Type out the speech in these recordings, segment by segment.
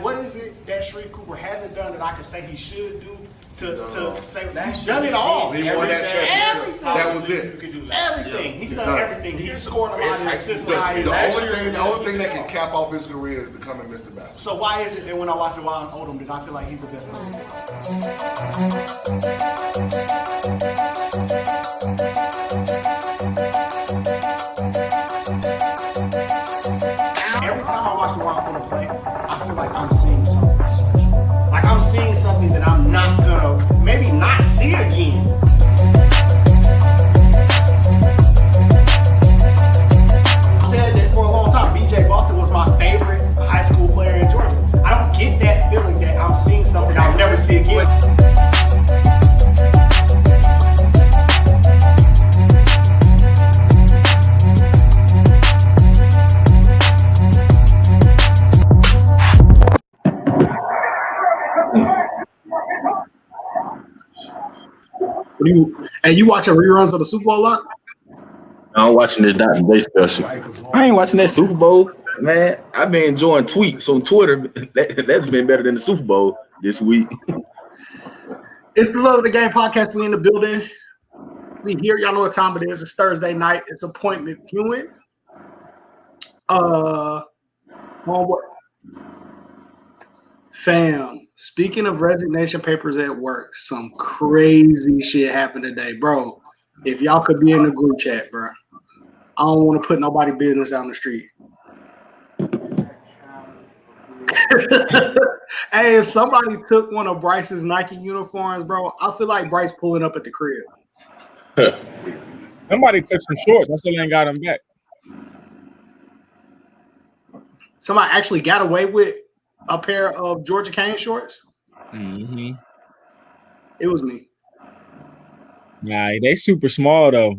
what is it that Sharif Cooper hasn't done that I can say he should do to say he's done it all? He won that championship. That was it. Everything. He's done everything. He's scored a lot of assists. The only thing that can cap off his career is becoming Mr. Basketball. So why is it that when I watch it while I'm Odom, did I feel like he's the best player? Every time I watch the Wild Odom play, I feel like I'm seeing something special. Like I'm seeing something that I'm not gonna maybe not see again. I said that for a long time. BJ Boston was my favorite high school player in Georgia. I don't get that feeling that I'm seeing something I'll never see again. You watching reruns of the Super Bowl a lot? I'm watching this Dr. Day special. I ain't watching that Super Bowl, man. I've been enjoying tweets on Twitter. That's been better than the Super Bowl this week. It's the Love of the Game podcast. We in the building. We here. Y'all know what time it is. It's Thursday night. It's appointment viewing. Fam, speaking of resignation papers at work, some crazy shit happened today, bro. If y'all could be in the group chat, bro. I don't want to put nobody business out on the street. Hey, if somebody took one of Bryce's Nike uniforms, bro, I feel like Bryce pulling up at the crib. Somebody took some shorts. I still ain't got them back. Somebody actually got away with a pair of Georgia Cane shorts? Mm-hmm. It was me. Nah, they super small though.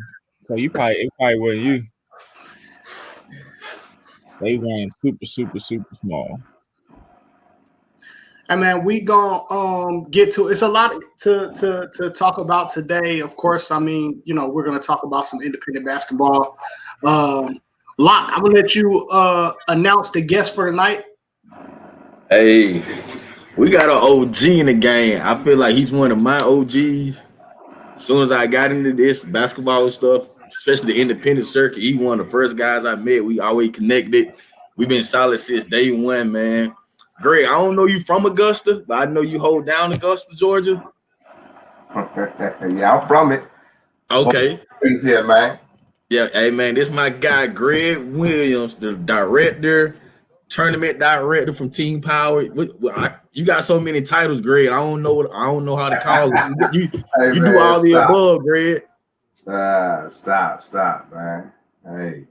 So it probably wasn't you. They ran super small. And man, we gonna get to it's a lot to talk about today. Of course, I mean, you know, we're gonna talk about some independent basketball. Locke, I'm gonna let you announce the guest for tonight. Hey, we got an OG in the game. I feel like he's one of my OGs. As soon as I got into this basketball stuff, especially the independent circuit, he one of the first guys I met. We always connected. We've been solid since day one, man. Greg, I don't know you from Augusta, but I know you hold down Augusta, Georgia. Yeah, I'm from it. Okay. He's here, man. Yeah, hey, man, this is my guy, Greg Williams, the director, tournament director from Team Power. You got so many titles, Greg. I don't know how to call it. You do all the above, Greg. Stop, man. Hey.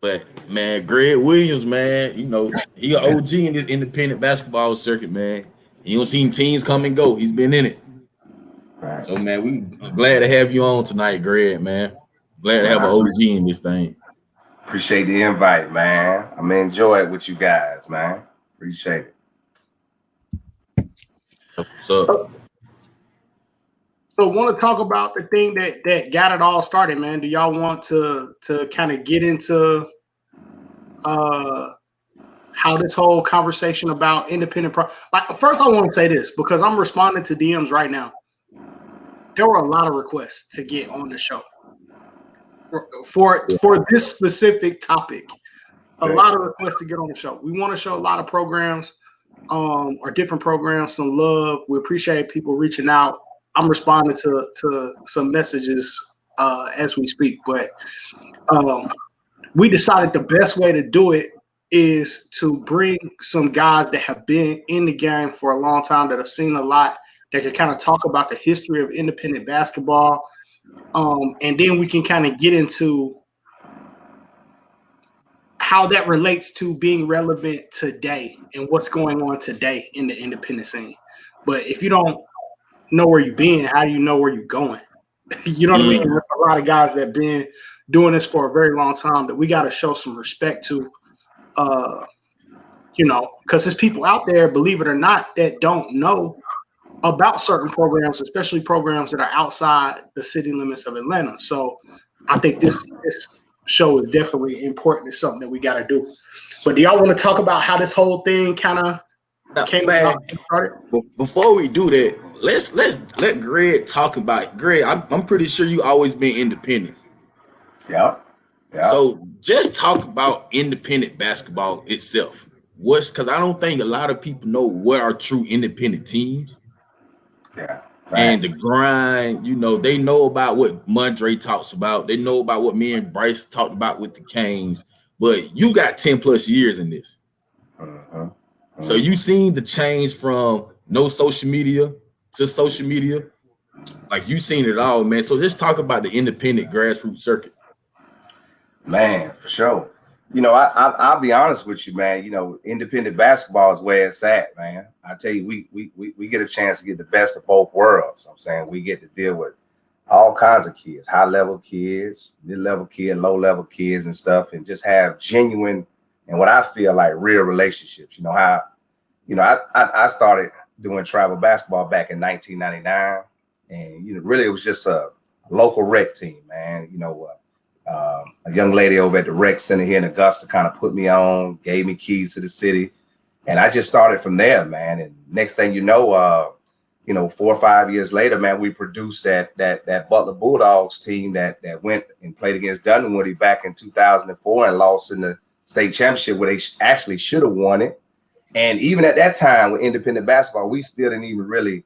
But man, Greg Williams, man, you know, he an OG in this independent basketball circuit, man. You don't see teams come and go. He's been in it. Right. So man, we glad to have you on tonight, Greg, man. Glad to have an OG in this thing. Appreciate the invite, man. I'm gonna enjoy it with you guys, man. Appreciate it. So want to talk about the thing that got it all started, man. Do y'all want to kind of get into how this whole conversation about independent first I want to say this because I'm responding to DMs right now. There were a lot of requests to get on the show for this specific topic. A lot of requests to get on the show. We want to show a lot of programs or different programs some love. We appreciate people reaching out. I'm responding to some messages as we speak, but we decided the best way to do it is to bring some guys that have been in the game for a long time, that have seen a lot, that can kind of talk about the history of independent basketball, and then we can kind of get into how that relates to being relevant today and what's going on today in the independent scene. But if you don't know where you've been, how do you know where you're going? You know what I mean? There's a lot of guys that have been doing this for a very long time that we got to show some respect to, you know, because there's people out there, believe it or not, that don't know about certain programs, especially programs that are outside the city limits of Atlanta. So I think this show is definitely important. It's something that we got to do. But do y'all want to talk about how this whole thing kind of Man, before we do that, let's let Greg talk about it. Greg, I'm pretty sure you always been independent. Yeah. So just talk about independent basketball itself. Because I don't think a lot of people know what are true independent teams. Yeah. And the grind, they know about what Mondre talks about. They know about what me and Bryce talked about with the Canes. But you got 10 plus years in this. Mm-hmm. So you seen the change from no social media to social media. Like you seen it all, man. So just talk about the independent grassroots circuit. Man, for sure. I'll be honest with you, man. Independent basketball is where it's at, man. I tell you, we get a chance to get the best of both worlds. I'm saying we get to deal with all kinds of kids, high level kids, mid level kids, low level kids, and stuff, and just have genuine and what I feel like real relationships. I started doing travel basketball back in 1999, and really it was just a local rec team, man. A young lady over at the rec center here in Augusta kind of put me on, gave me keys to the city, and I just started from there, man. And next thing you know, 4 or 5 years later, man, we produced that Butler Bulldogs team that went and played against Dunwoody back in 2004 and lost in the state championship where they actually should have won it. And even at that time with independent basketball, we still didn't really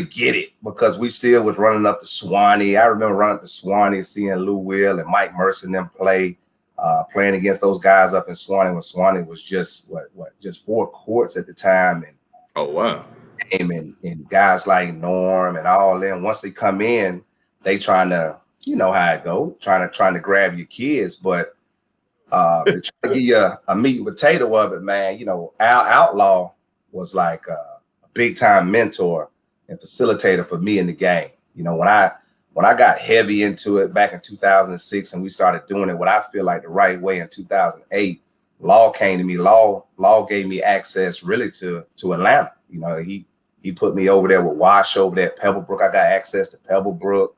get it because we still was running up to Swanee. I remember running up to Swanee, seeing Lou Will and Mike Mercer and them playing against those guys up in Swanee when Swanee was just just 4 courts at the time. And oh wow. And guys like Norm and all them, once they come in, they trying to, you know how it go, trying to grab your kids, but to try to give you a meat and potato of it, man. Al Outlaw was like a big time mentor and facilitator for me in the game. When I got heavy into it back in 2006 and we started doing it what I feel like the right way in 2008, Law came to me. Law gave me access really to Atlanta. He put me over there with Wash over there at Pebblebrook. I got access to Pebblebrook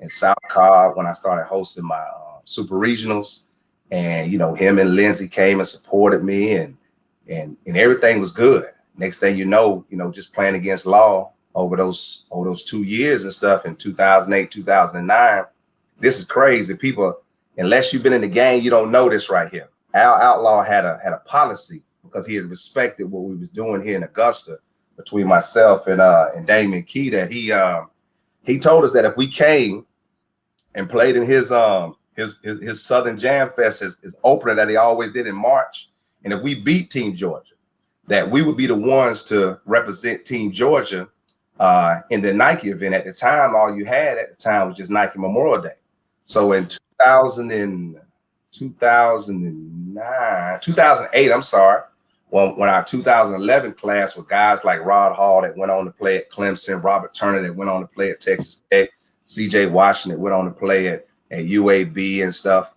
and South Cobb when I started hosting my super regionals. And him and Lindsay came and supported me, and everything was good. Next thing you know, just playing against Law over those 2 years and stuff in 2008, 2009. This is crazy. People, unless you've been in the game, you don't know this right here. Al Outlaw had a policy because he had respected what we was doing here in Augusta between myself and Damon Key, that he told us that if we came and played in his Southern Jam Fest, his opener that he always did in March, and if we beat Team Georgia, that we would be the ones to represent Team Georgia in the Nike event. At the time, all you had at the time was just Nike Memorial Day. So in 2008, I'm sorry, when our 2011 class with guys like Rod Hall that went on to play at Clemson, Robert Turner that went on to play at Texas Tech, CJ Washington went on to play at UAB and stuff.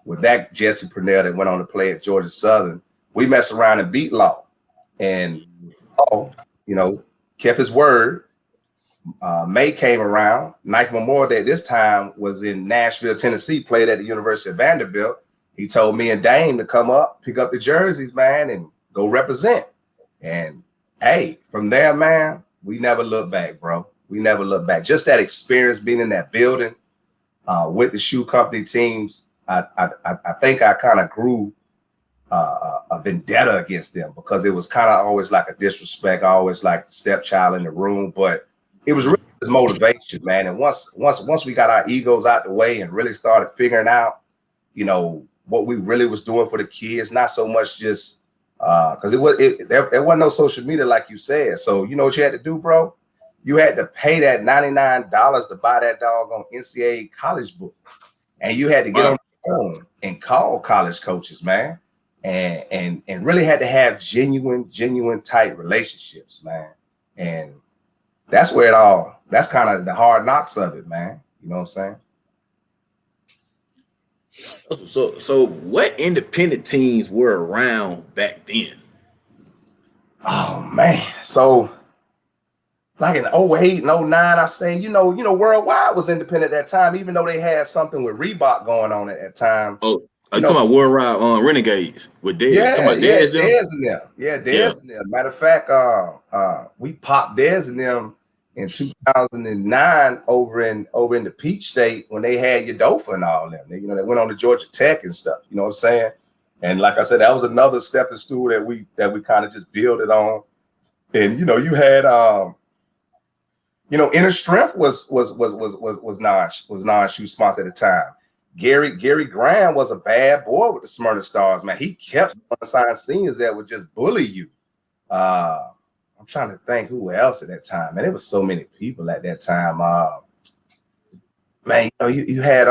With that, Jesse Purnell that went on to play at Georgia Southern, we messed around and beat Law. And kept his word. May came around. Nike Memorial Day this time was in Nashville, Tennessee, played at the University of Vanderbilt. He told me and Dame to come up, pick up the jerseys, man, and go represent. And hey, from there, man, we never looked back, bro. We never looked back. Just that experience being in that building with the shoe company teams, I think I kind of grew a vendetta against them because it was kind of always like a disrespect, always like the stepchild in the room. But it was really motivation, man. And once we got our egos out the way and really started figuring out, what we really was doing for the kids, not so much just because there wasn't no social media like you said. So you know what you had to do, bro? You had to pay that $99 to buy that doggone NCAA college book, and you had to get on the phone and call college coaches, man, and really had to have genuine tight relationships, man. And that's where that's kind of the hard knocks of it, man. You know what I'm saying? So what independent teams were around back then? Oh man, so like in 08 and 09, I say, Worldwide was independent at that time, even though they had something with Reebok going on at that time. Oh, You talking about War Ride Renegades with Dez? Yeah, Talking about yeah, Dez, them? Dez in them. Yeah, Dez in them. Matter of fact, we popped Dez in them in 2009 over in the Peach State when they had Udoka and all them. They, they went on to Georgia Tech and stuff. You know what I'm saying? And like I said, that was another stepping stool that we kind of just built it on. And you had Inner Strength was non-shoe sponsor at the time. Gary Graham was a bad boy with the Smyrna Stars, man. He kept unsigned seniors that would just bully you. I'm trying to think who else at that time, man. There was so many people at that time. Man, you had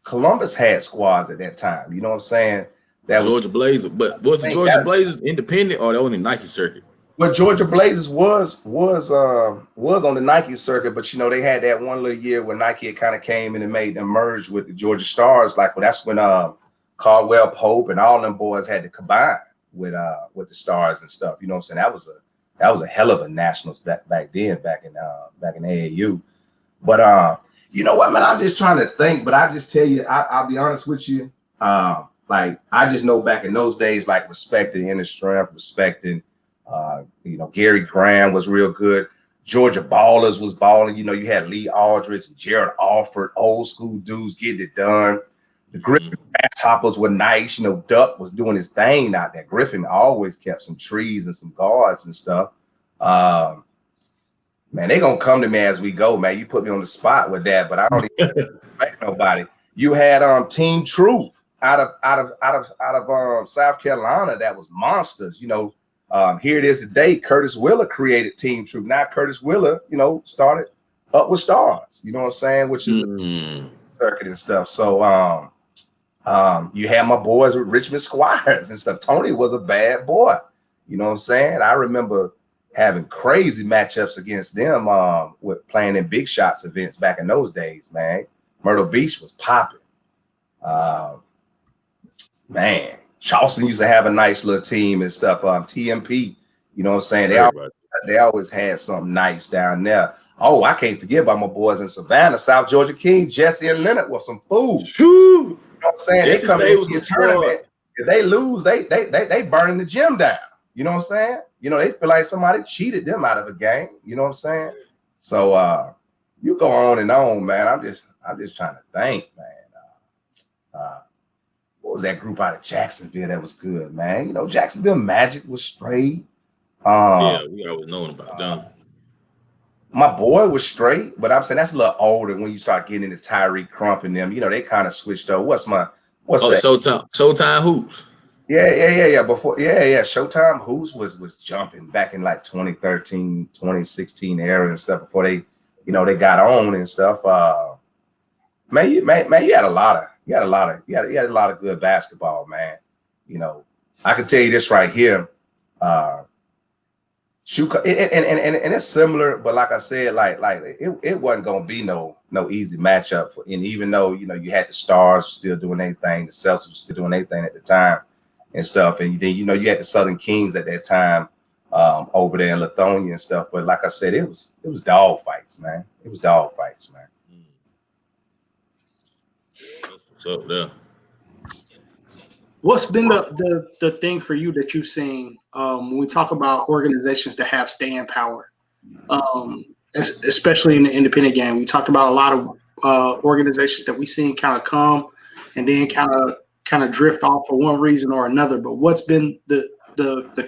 Columbus had squads at that time. You know what I'm saying? That Georgia Blazers, but was the Georgia Blazers independent or they on the Nike circuit? Well, Georgia Blazers was on the Nike circuit, but they had that one little year where Nike had kind of came in and made them merge with the Georgia Stars. Like, well, that's when Caldwell Pope and all them boys had to combine with the Stars and stuff. You know what I'm saying? That was a hell of a nationals back then, back in AAU. But you know what, man? I'm just trying to think, but I just tell you, I'll be honest with you. Like, I just know back in those days, like respecting Inner Strength, respecting. Gary Graham was real good. Georgia Ballers was balling. You had Lee Aldridge and Jared Alford, old school dudes getting it done. The Griffin Grasshoppers were nice. Duck was doing his thing out there. Griffin always kept some trees and some guards and stuff. Man, they gonna come to me as we go, man. You put me on the spot with that, but I don't even respect nobody. You had Team Truth out of South Carolina that was monsters. Here it is today. Curtis Willer created Team Truth. Now Curtis Willer, started up with Stars. You know what I'm saying? Which is a circuit and stuff. So you had my boys with Richmond Squires and stuff. Tony was a bad boy. You know what I'm saying? I remember having crazy matchups against them with playing in Big Shots events back in those days, man. Myrtle Beach was popping. Man. Charleston used to have a nice little team and stuff. TMP, you know what I'm saying? They always had something nice down there. Oh, I can't forget about my boys in Savannah, South Georgia King, Jesse and Leonard were some fools. You know what I'm saying? They come into the tournament. If they lose, they burning the gym down. You know what I'm saying? They feel like somebody cheated them out of a game. You know what I'm saying? So you go on and on, man. I'm just trying to think, man. What was that group out of Jacksonville that was good, man? Jacksonville Magic was straight. Yeah, we always known about them. My boy was straight, but I'm saying that's a little older when you start getting into Tyreek Crump and them. They kind of switched over. What's that? Showtime Hoops. Yeah. Before, yeah. Showtime Hoops was jumping back in like 2013, 2016 era and stuff before they got on and stuff. Man, you had a lot of good basketball, man. I can tell you this right here. And it's similar, but like I said, like it wasn't gonna be no easy matchup. And even though you had the Stars still doing their thing, the Celtics were still doing their thing at the time and stuff, and then you had the Southern Kings at that time over there in Lithonia and stuff. But like I said, it was dog fights, man. It was dog fights, man. So yeah. What's been the thing for you that you've seen when we talk about organizations that have staying power, especially in the independent game? We talked about a lot of organizations that we've seen kind of come and then kind of drift off for one reason or another. But what's been the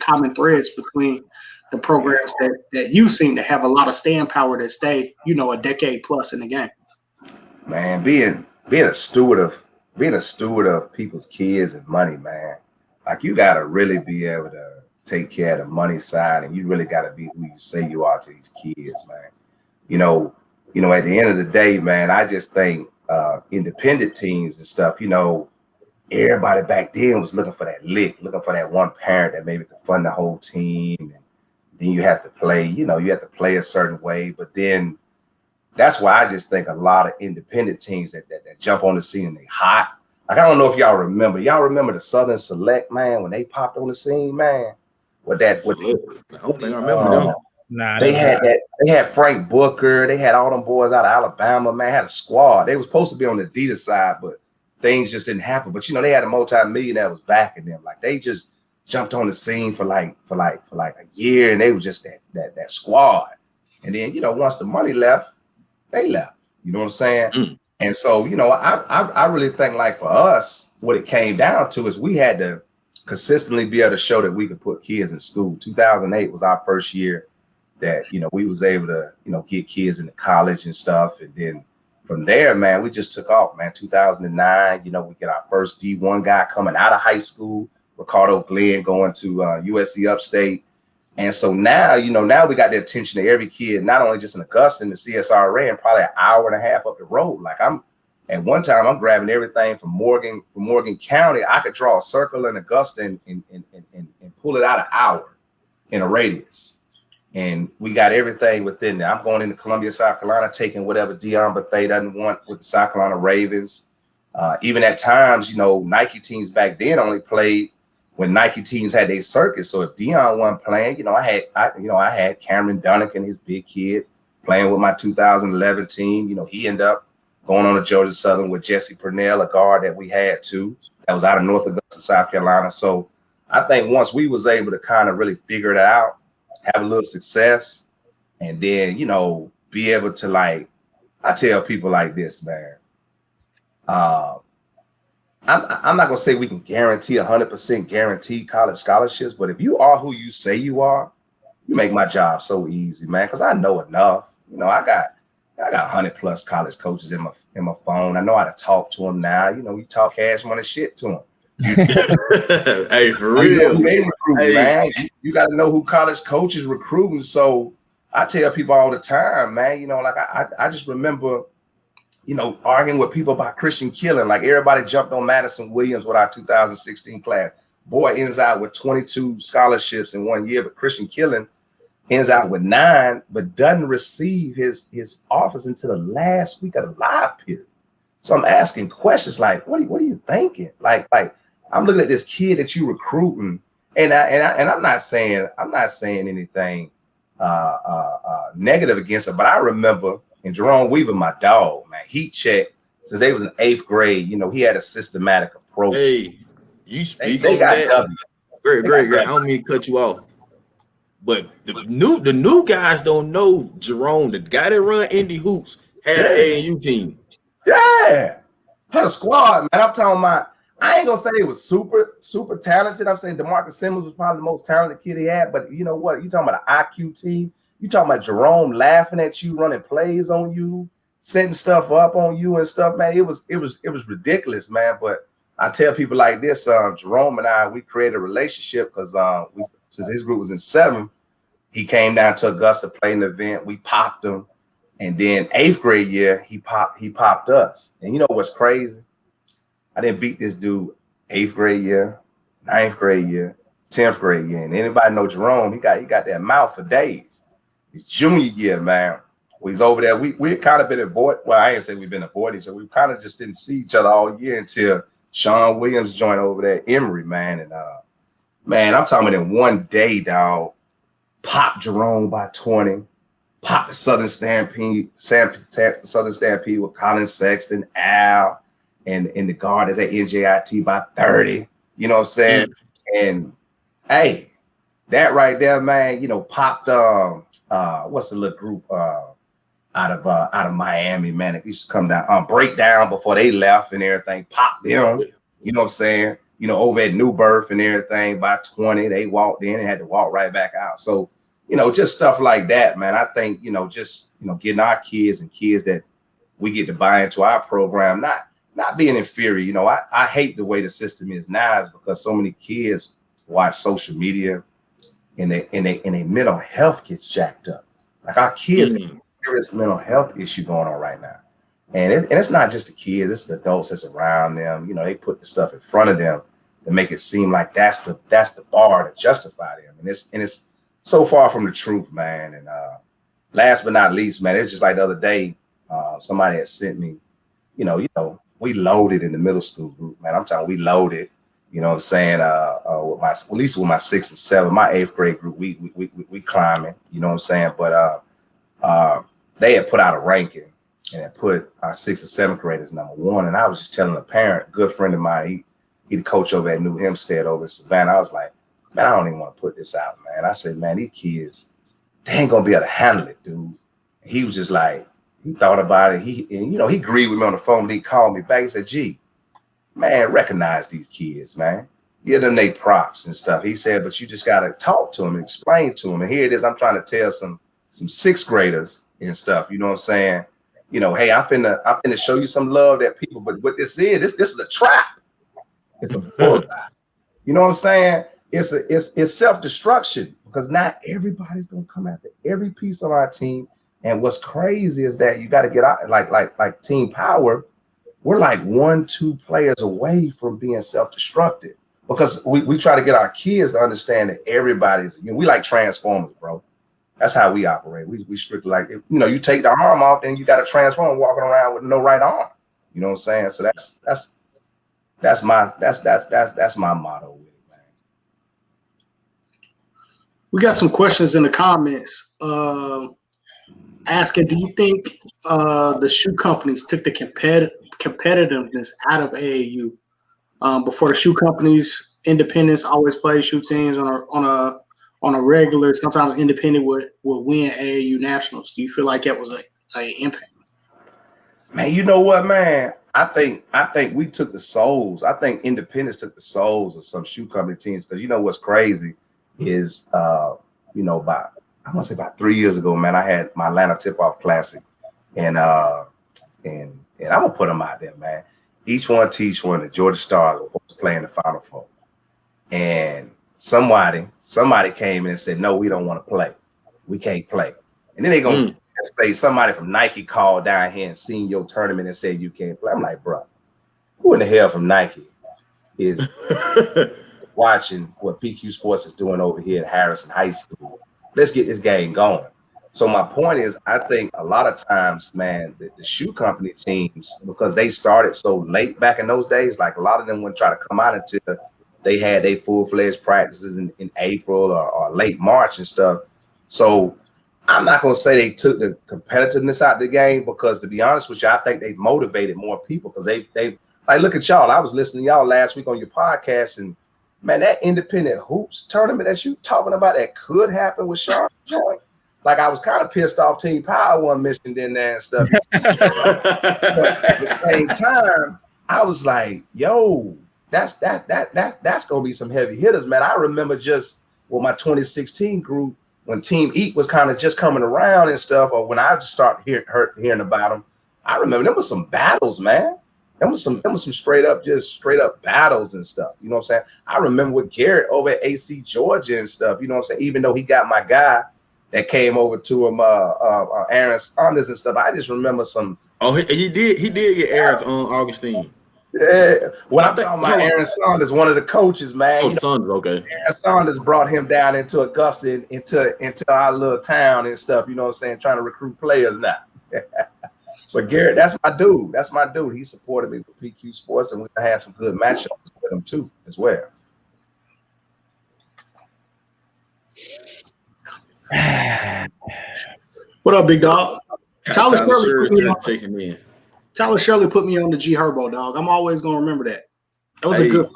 common threads between the programs that you've seen that have a lot of staying power that stay, a decade plus in the game? Man, being a steward of people's kids and money, man. Like, you gotta really be able to take care of the money side, and you really gotta be who you say you are to these kids, man. At the end of the day, man, I just think independent teams and stuff, everybody back then was looking for that lick, looking for that one parent that maybe could fund the whole team. And then you have to play, you have to play a certain way. But then that's why I just think a lot of independent teams that jump on the scene and they hot. Like, I don't know if y'all remember. Y'all remember the Southern Select, man, when they popped on the scene, man? I don't think I remember them. Nah, They they had not. that. They had Frank Booker. They had all them boys out of Alabama. Man, had a squad. They was supposed to be on the Adidas side, but things just didn't happen. But they had a multi-millionaire that was backing them. Like they just jumped on the scene for like a year, and they were just that squad. And then once the money left, they left. You know what I'm saying? Mm. And so I really think like for us, what it came down to is we had to consistently be able to show that we could put kids in school. 2008 was our first year that we was able to get kids into college and stuff, and then from there, man, we just took off, man. 2009, we get our first D1 guy coming out of high school, Ricardo Glenn, going to USC Upstate. And so now now we got the attention of every kid, not only just in Augusta and the CSRA, and probably an hour and a half up the road. Like at one time I'm grabbing everything from Morgan County. I could draw a circle in Augusta and pull it out an hour in a radius. And we got everything within there. I'm going into Columbia, South Carolina, taking whatever Dion Bethea doesn't want with the South Carolina Ravens. Even at times, Nike teams back then only played when Nike teams had their circuit. So if Dion wasn't playing, I had Cameron Dunnigan, his big kid, playing with my 2011 team. He ended up going on to Georgia Southern with Jesse Purnell, a guard that we had too, that was out of North Augusta, South Carolina. So I think once we was able to kind of really figure it out, have a little success, and then be able to, like, I tell people like this, man. I'm not gonna say we can guarantee 100% guaranteed college scholarships, but if you are who you say you are, you make my job so easy, man. Because I know enough. I got 100+ college coaches in my phone. I know how to talk to them now. We talk cash money shit to them. Hey, for real. You know who they recruiting, man. You got to know who college coaches recruiting. So I tell people all the time, man. Like I just remember, arguing with people about Christian Killen. Like everybody jumped on Madison Williams with our 2016 class. Boy ends out with 22 scholarships in 1 year, but Christian Killen ends out with 9, but doesn't receive his offers until the last week of the live period. So I'm asking questions like, what are you thinking? Like I'm looking at this kid that you recruiting, and I'm not saying anything negative against it, but I remember, and Jerome Weaver, my dog, man, he checked since they was in 8th grade. He had a systematic approach. Hey, you speak they on got that. W. Great. I don't mean to cut you off, but the new guys don't know Jerome, the guy that run Indy Hoops, had an AAU team. Yeah, had a squad, man. I'm talking about. I ain't gonna say it was super talented. I'm saying DeMarcus Simmons was probably the most talented kid he had. But you know what? You talking about an IQ team. You talking about Jerome laughing at you, running plays on you, setting stuff up on you and stuff, man. It was ridiculous, man. But I tell people like this, Jerome and I, we created a relationship because since his group was in 7th, he came down to Augusta, played an event. We popped him, and then 8th grade year, he popped us. And you know what's crazy? I didn't beat this dude 8th grade year, 9th grade year, 10th grade year. And anybody know Jerome, he got that mouth for days. His junior year, man, we was over there. We had kind of been avoiding. Well, I ain't say we've been avoiding each other. We kind of just didn't see each other all year until Sean Williams joined over there at Emory, man. And man, I'm talking about in one day, dog, popped Jerome by 20, popped the Southern Stampede with Colin Sexton, Al, and the guard is at NJIT by 30. You know what I'm saying? And hey, that right there, man, popped what's the little group out of Miami, man, it used to come down Breakdown before they left and everything, popped them, you know what I'm saying? Over at New Birth and everything by 20, they walked in and had to walk right back out. So, just stuff like that, man. I think, just getting our kids and kids that we get to buy into our program, not being inferior. I hate the way the system is now, is because so many kids watch social media and their mental health gets jacked up. Like our kids have a serious mental health issue going on right now. And it's not just the kids, it's the adults that's around them. They put the stuff in front of them to make it seem like that's the bar to justify them. And it's so far from the truth, man. And last but not least, man, it was just like the other day, somebody had sent me, we loaded in the middle school group, man. I'm talking, we loaded. You know what I'm saying? With my, at least with my 6th and 7th, my 8th grade group, we climbing. You know what I'm saying? But they had put out a ranking and had put our 6th and 7th graders #1. And I was just telling a parent, good friend of mine, he the coach over at New Hempstead over in Savannah. I was like, man, I don't even want to put this out, man. I said, man, these kids, they ain't gonna be able to handle it, dude. And he was just like, he thought about it. He agreed with me on the phone. He called me back. He said, G, man, recognize these kids, man. Give them their props and stuff. He said, but you just gotta talk to them and explain to them. And here it is. I'm trying to tell some 6th graders and stuff. You know what I'm saying? You know, hey, I'm finna show you some love that people. But what this is a trap. It's a bullseye. You know what I'm saying? It's self-destruction because not everybody's gonna come after every piece of our team. And what's crazy is that you got to get out like team power. We're like 1-2 players away from being self-destructed because we try to get our kids to understand that everybody's, we like Transformers, bro. That's how we operate. We strictly like, you take the arm off, then you got a Transformer walking around with no right arm. You know what I'm saying? So that's my motto with it, man. We got some questions in the comments asking, do you think the shoe companies took the competitiveness out of AAU? Before the shoe companies, independents always play shoe teams on a regular. Sometimes independent would win AAU nationals. Do you feel like that was a impact? Man, you know what, man? I think we took the souls. I think independents took the souls of some shoe company teams because what's crazy is about 3 years ago, man, I had my Atlanta Tip-Off Classic, and I'm gonna put them out there, man. Each one teach one. The Georgia Stars was playing the Final Four, and somebody came in and said, no, we don't want to play. We can't play. And then they gonna say somebody from Nike called down here and seen your tournament and said you can't play. I'm like, bro, who in the hell from Nike is watching what PQ Sports is doing over here at Harrison High School? Let's get this game going. So my point is, I think a lot of times, man, the shoe company teams, because they started so late back in those days, like a lot of them wouldn't try to come out until they had their full-fledged practices in April or late March and stuff. So I'm not going to say they took the competitiveness out of the game because, to be honest with you, I think they motivated more people because they like, look at y'all. I was listening to y'all last week on your podcast, and man, that independent hoops tournament that you talking about that could happen with Sean Joint. Like, I was kind of pissed off Team Power wasn't mentioned in there and stuff. But at the same time, I was like, yo, that's gonna be some heavy hitters, man. I remember just with my 2016 group when Team Eat was kind of just coming around and stuff, or when I just started hearing about them. I remember there was some battles, man. There was some straight up battles and stuff. You know what I'm saying? I remember with Garrett over at AC Georgia and stuff. You know what I'm saying? Even though he got my guy that came over to him, Aaron Saunders and stuff. I just remember some. Oh, he did get Aaron's on Augustine. Yeah, when I'm talking about Aaron Saunders, one of the coaches, man. Oh, Saunders, okay. Aaron Saunders brought him down into Augusta, into our little town and stuff. You know what I'm saying? Trying to recruit players now. But Garrett, that's my dude. That's my dude. He supported me with PQ Sports, and we had some good matchups with him too, as well. What up, big dog? Tyler Shirley put me on the G Herbo, dog. I'm always gonna remember that. That was a good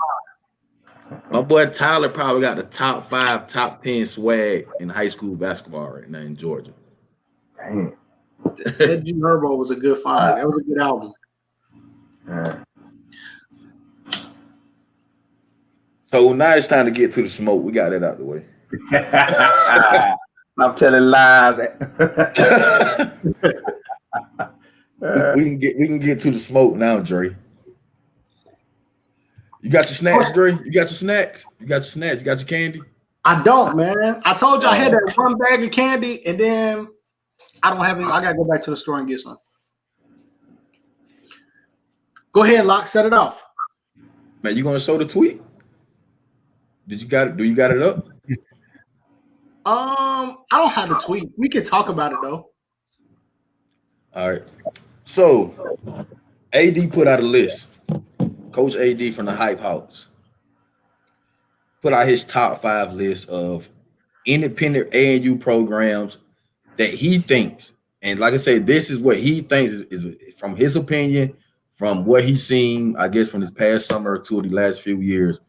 find. My boy Tyler probably got the top 5, top 10 swag in high school basketball right now in Georgia. Dang. That G Herbo was a good find. That was a good album. So now it's time to get to the smoke. We got that out the way. I'm telling lies. we can get to the smoke now, Dre. You got your snacks, Dre? You got your snacks? You got your snacks? You got your candy? I don't, man. I told you I had that one bag of candy, and then I don't have any. I gotta go back to the store and get some. Go ahead, Locke. Set it off. Man, you gonna show the tweet? Do you got it up? I don't have the tweet. We can talk about it though. All right. So AD put out a list. Coach AD from the Hype House. put out his top 5 list of independent ANU programs that he thinks, and like I said, this is what he thinks is from his opinion, from what he's seen, I guess, from this past summer or two of the last few years.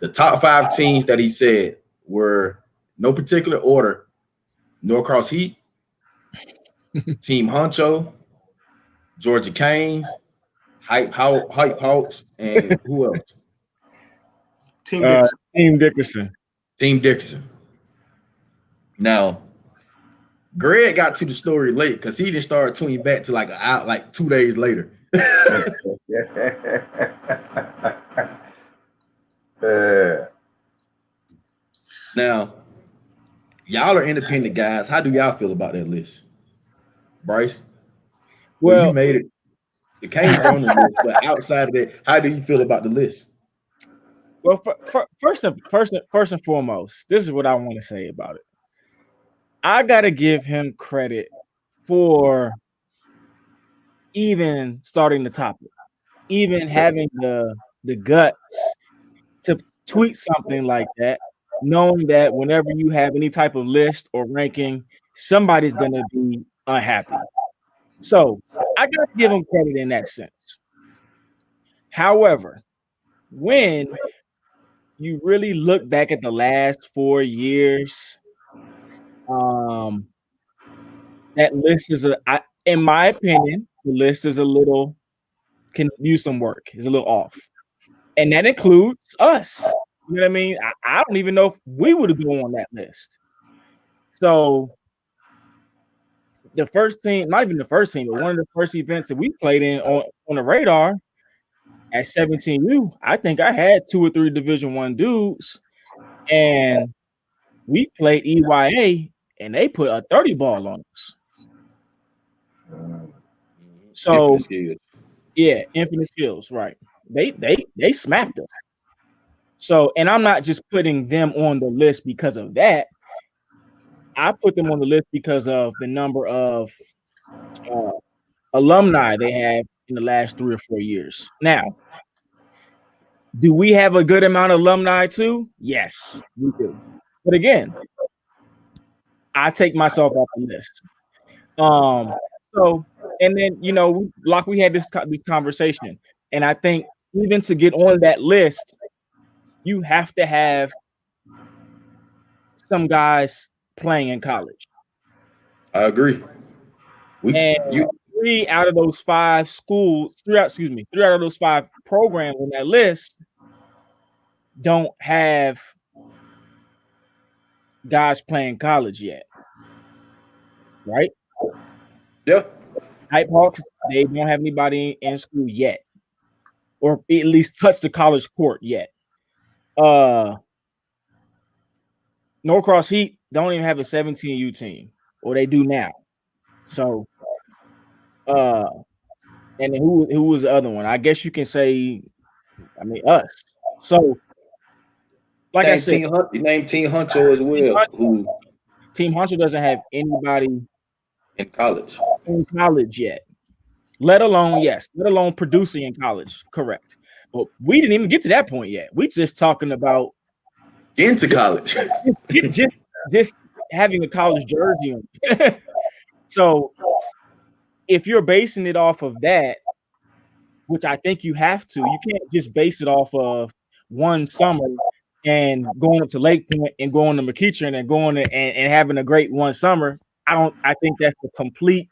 The top 5 teams that he said were, no particular order: Norcross Heat, Team Honcho, Georgia Canes, Hype Hawks, and who else? Team Dixon. Team Dickerson. Team Dixon. Now, Greg got to the story late because he didn't start tweeting back to like 2 days later. Now, y'all are independent guys. How do y'all feel about that list, Bryce? Well, you made it. The Canes are on the list, but outside of that, how do you feel about the list? Well, first and foremost, this is what I want to say about it. I gotta give him credit for even starting the topic, even having the guts to tweet something like that, knowing that whenever you have any type of list or ranking, somebody's gonna be unhappy. So I gotta give him credit in that sense. However, when you really look back at the last 4 years, that list is in my opinion, the list is can use some work. It's a little off, and that includes us. You know what I mean? I don't even know if we would go on that list. So the first team, not even the first team, but one of the first events that we played in on the radar at 17U, I think I had 2 or 3 Division I dudes, and we played EYA, and they put a 30 ball on us. So yeah, infinite skills, right? They smacked us. So, and I'm not just putting them on the list because of that. I put them on the list because of the number of alumni they have in the last 3 or 4 years. Now, do we have a good amount of alumni too? Yes, we do. But again, I take myself off the list. So, and then, we had this conversation, and I think even to get on that list, you have to have some guys playing in college. I agree. 3 out of those 5 schools, 3 out of those 5 programs on that list don't have guys playing college yet, right? Yep. Hype Hawks, they don't have anybody in school yet, or at least touch the college court yet. Norcross Heat don't even have a 17U team, or they do now. So, and then who was the other one? I guess you can say, us. So, like I said, you named Team Honcho as well. Team Honcho doesn't have anybody in college yet. Let alone producing in college. Correct. But we didn't even get to that point yet. We just talking about into college. just having a college jersey on. So if you're basing it off of that, which I think you have to, you can't just base it off of one summer and going up to Lake Point and going to McEachern and going and having a great one summer. I think that's a complete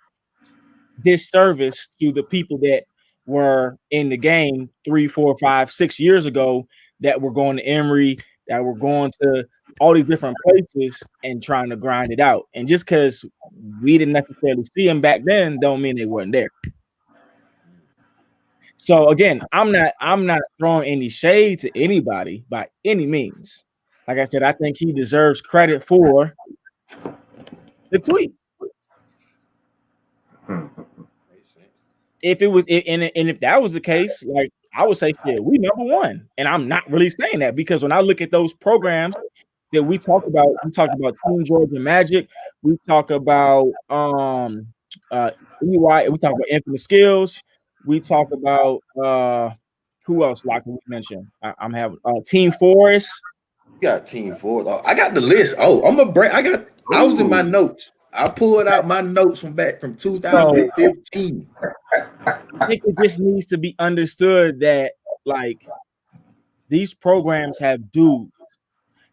disservice to the people that were in the game 3, 4, 5, 6 years ago that were going to Emory, that were going to all these different places and trying to grind it out. And just because we didn't necessarily see them back then don't mean they weren't there. So again, I'm not throwing any shade to anybody by any means. Like I said, I think he deserves credit for the tweet. If that was the case, like I would say, yeah, we number 1. And I'm not really saying that because when I look at those programs that we talked about Team Georgia Magic, we talk about EY, we talk about Infinite Skills, we talk about who else? Like we mentioned, I'm having Team Forest. got team forward. Oh, I got the list. Oh, I'm a break. I was in my notes. I pulled out my notes from 2015. I think it just needs to be understood that like these programs have dues.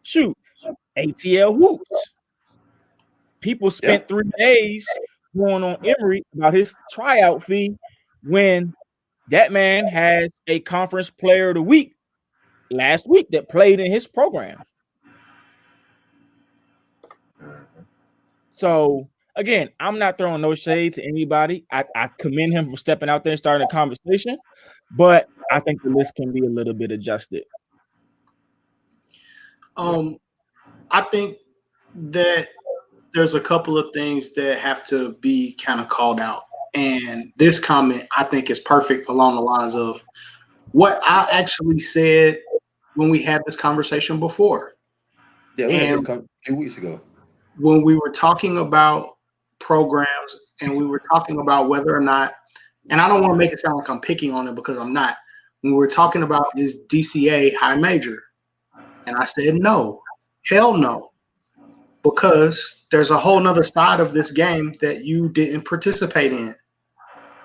Shoot, ATL hoops. People spent 3 days going on Emory about his tryout fee when that man has a conference player of the week last week that played in his program. So again, I'm not throwing no shade to anybody. I commend him for stepping out there and starting a conversation, but I think the list can be a little bit adjusted. I think that there's a couple of things that have to be kind of called out. And this comment, I think, is perfect along the lines of what I actually said when we had this conversation before. Yeah, we had this a few weeks ago. When we were talking about programs and we were talking about whether or not, and I don't want to make it sound like I'm picking on it because I'm not. When we were talking about is DCA high major? And I said no, hell no, because there's a whole nother side of this game that you didn't participate in.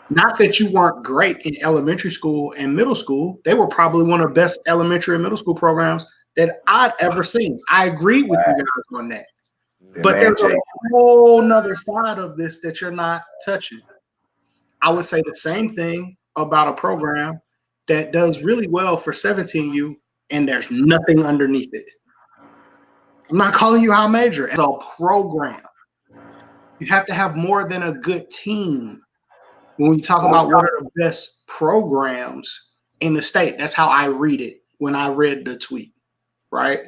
Not that you weren't great in elementary school and middle school. They were probably one of the best elementary and middle school programs that I'd ever seen. I agree with you guys on that. But there's a whole nother side of this that you're not touching. I would say the same thing about a program that does really well for 17U and there's nothing underneath it. I'm not calling you high major. As a program, you have to have more than a good team. When we talk about what are the best programs in the state, that's how I read it when I read the tweet, right?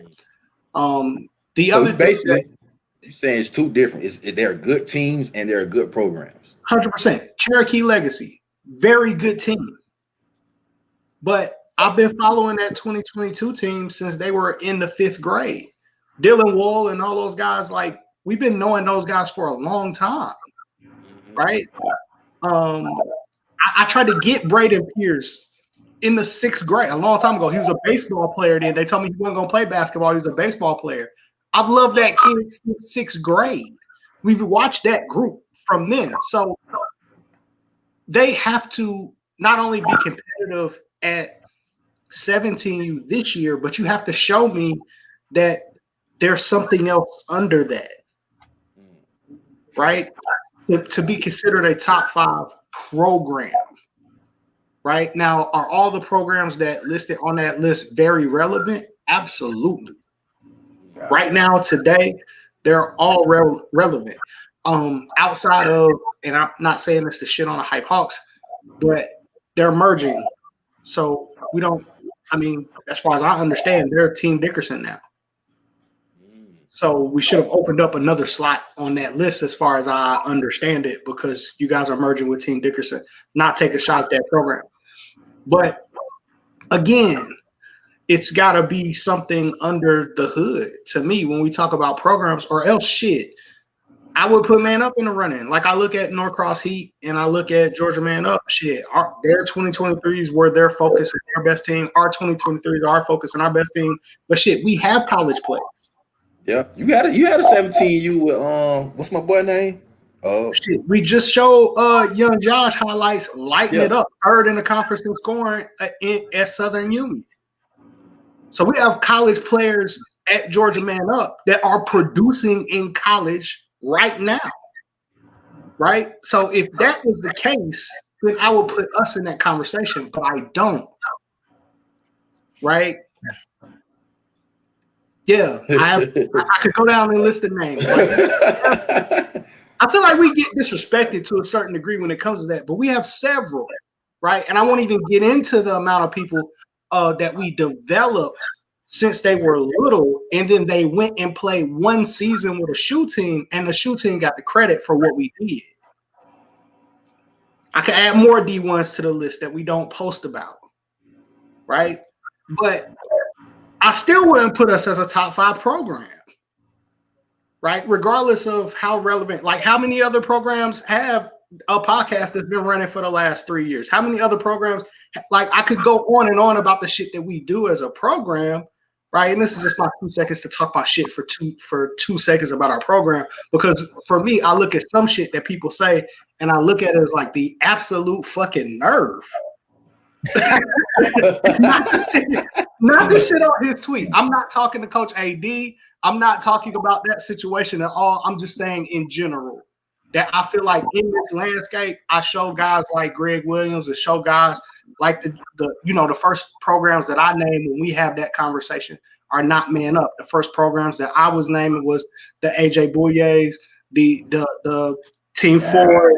The other basically, you're saying it's two different. There are good teams and there are good programs. 100%. Cherokee Legacy, very good team. But I've been following that 2022 team since they were in the 5th grade. Dylan Wall and all those guys, like, we've been knowing those guys for a long time, right? I tried to get Braden Pierce in the 6th grade a long time ago. He was a baseball player then. They told me he wasn't going to play basketball. He was a baseball player. I've loved that kid since 6th grade. We've watched that group from then. So they have to not only be competitive at 17U this year, but you have to show me that there's something else under that, right? To be considered a top 5 program, right? Now, are all the programs that listed on that list very relevant? Absolutely. Right now, today, they're all relevant. Outside of, and I'm not saying this to shit on the Hype Hawks, but they're merging. So we don't, I mean, as far as I understand, they're Team Dickerson now. So we should have opened up another slot on that list as far as I understand it, because you guys are merging with Team Dickerson. Not take a shot at that program. But again, it's got to be something under the hood to me when we talk about programs, or else shit, I would put Man Up in the running. Like I look at Norcross Heat and I look at Georgia Man Up, shit, their 2023s were their focus and their best team. Our 2023s are our focus and our best team. But shit, we have college players. Yeah, you had a 17U with what's my boy name? Shit, we just showed young Josh highlights lighting it up, 3rd in the conference in scoring at Southern Union. So we have college players at Georgia Man Up that are producing in college right now, right? So if that was the case, then I would put us in that conversation, but I don't, right? Yeah, I could go down and list the names. I feel like we get disrespected to a certain degree when it comes to that, but we have several, right? And I won't even get into the amount of people that we developed since they were little, and then they went and played 1 season with a shoe team, and the shoe team got the credit for what we did. I could add more D1s to the list that we don't post about, right? But I still wouldn't put us as a top 5 program, right? Regardless of how relevant, like how many other programs have a podcast that's been running for the last 3 years? How many other programs? Like I could go on and on about the shit that we do as a program, right? And this is just my 2 seconds to talk my shit for 2 seconds about our program. Because for me, I look at some shit that people say, and I look at it as like the absolute fucking nerve. not the shit on his tweet. I'm not talking to Coach AD. I'm not talking about that situation at all. I'm just saying in general that I feel like in this landscape, I show guys like Greg Williams and show guys like the first programs that I named when we have that conversation are not man up. The first programs that I was naming was the AJ Bouye's, the Team Ford,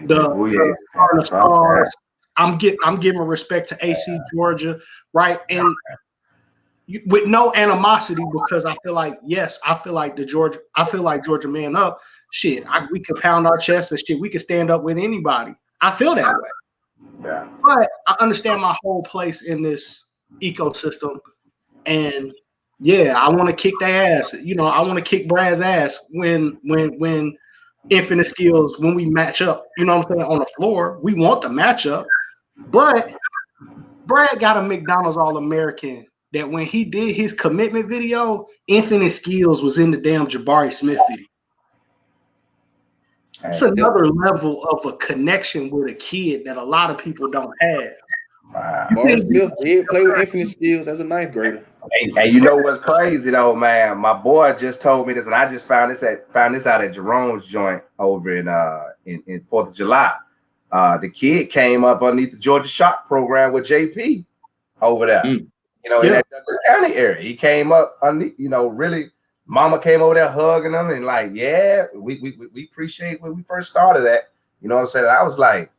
the Stars. I'm giving respect to AC Georgia, right? And with no animosity, because I feel like Georgia man up. Shit, we could pound our chests and shit. We could stand up with anybody. I feel that way. Yeah. But I understand my whole place in this ecosystem, and yeah, I want to kick their ass. I want to kick Brad's ass when Infinite Skills, when we match up. You know what I'm saying, on the floor, we want the matchup. But Brad got a McDonald's All-American that when he did his commitment video, Infinite Skills was in the damn Jabari Smith video. It's another level of a connection with a kid that a lot of people don't have. Wow. Jabari Smith did play with Infinite Skills as a ninth grader. Hey, you know what's crazy though, man? My boy just told me this, and I just found this out at Jerome's joint over in 4th of July. The kid came up underneath the Georgia Shock program with JP over there. In that Douglas County area. He came up underneath, really. Mama came over there hugging him and like, yeah, we appreciate when we first started that. You know what I'm saying? I was like,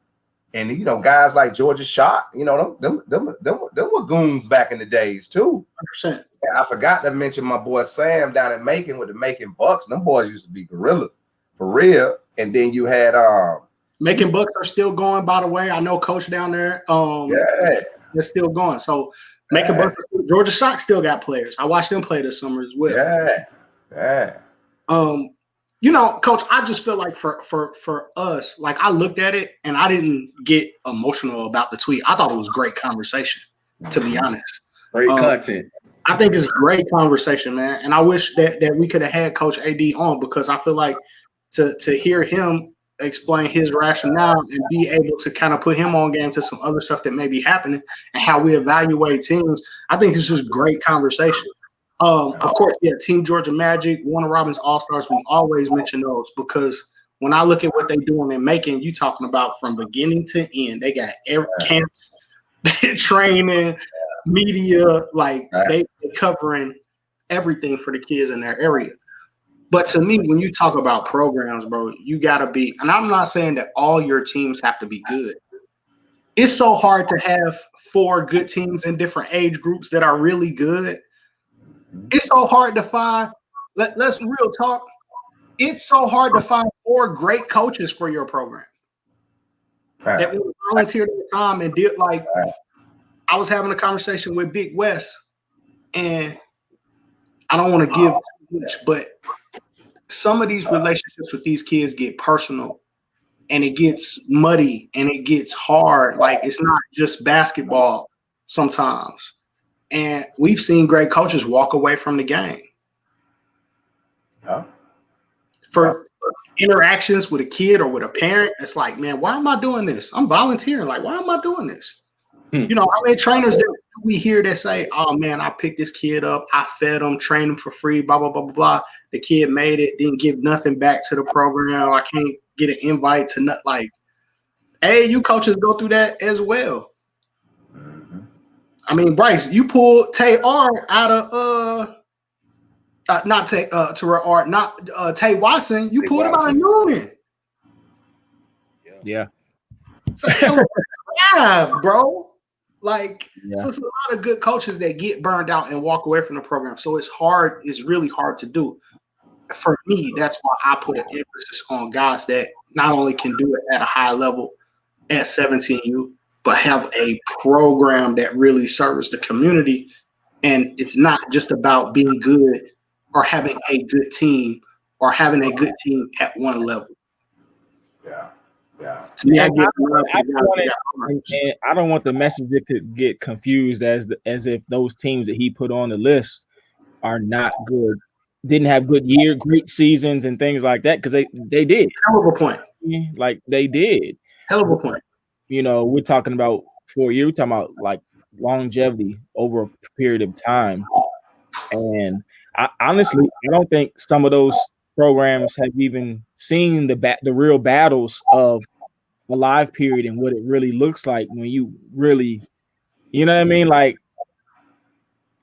and guys like Georgia Shock, them were goons back in the days too. 100%. I forgot to mention my boy Sam down in Macon with the Macon Bucks. Them boys used to be gorillas for real. And then you had Macon Bucks are still going, by the way. I know Coach down there. They're still going. So Macon Bucks, Georgia Shock still got players. I watched them play this summer as well. Yeah. Coach, I just feel like for us, like I looked at it and I didn't get emotional about the tweet. I thought it was great conversation, to be honest. Great content. I think it's great conversation, man. And I wish that we could have had Coach AD on, because I feel like to hear him explain his rationale and be able to kind of put him on game to some other stuff that may be happening and how we evaluate teams. I think it's just great conversation. Of course, Team Georgia Magic, Warner Robins All-Stars, we always mention those, because when I look at what they're doing and making, you talking about from beginning to end, they got camps, training, media, like they're covering everything for the kids in their area. But to me, when you talk about programs, bro, you got to be, and I'm not saying that all your teams have to be good. It's so hard to have 4 good teams in different age groups that are really good. It's so hard to find, let's real talk. It's so hard to find 4 great coaches for your program that will volunteer their time and did like, I was having a conversation with Big West, and I don't want to give too much, but some of these relationships with these kids get personal and it gets muddy and it gets hard. Like, it's not just basketball sometimes. And we've seen great coaches walk away from the game for interactions with a kid or with a parent. It's like, man, why am I doing this? I'm volunteering. Like, why am I doing this? How many trainers do we hear that say, oh, man, I picked this kid up. I fed him, trained him for free, blah, blah, blah, blah, blah. The kid made it, didn't give nothing back to the program. I can't get an invite to not like, hey, you coaches go through that as well. I mean, Bryce, you pulled Tay R out of not Tay Tay Watson. You pulled him out of Newman. Yeah. So bro. Like, so it's a lot of good coaches that get burned out and walk away from the program. So it's hard. It's really hard to do. For me, that's why I put an emphasis on guys that not only can do it at a high level at 17U, but have a program that really serves the community. And it's not just about being good or having a good team or having a good team at one level. Yeah. I don't want the message that could get confused as if those teams that he put on the list are not good, didn't have great seasons and things like that, because they did. Hell of a point. Like they did. Hell of a point. You know, we're talking about 4 years. We're talking about like longevity over a period of time. And honestly, I don't think some of those programs have even seen the real battles of a live period and what it really looks like when you really, you know what I mean? Like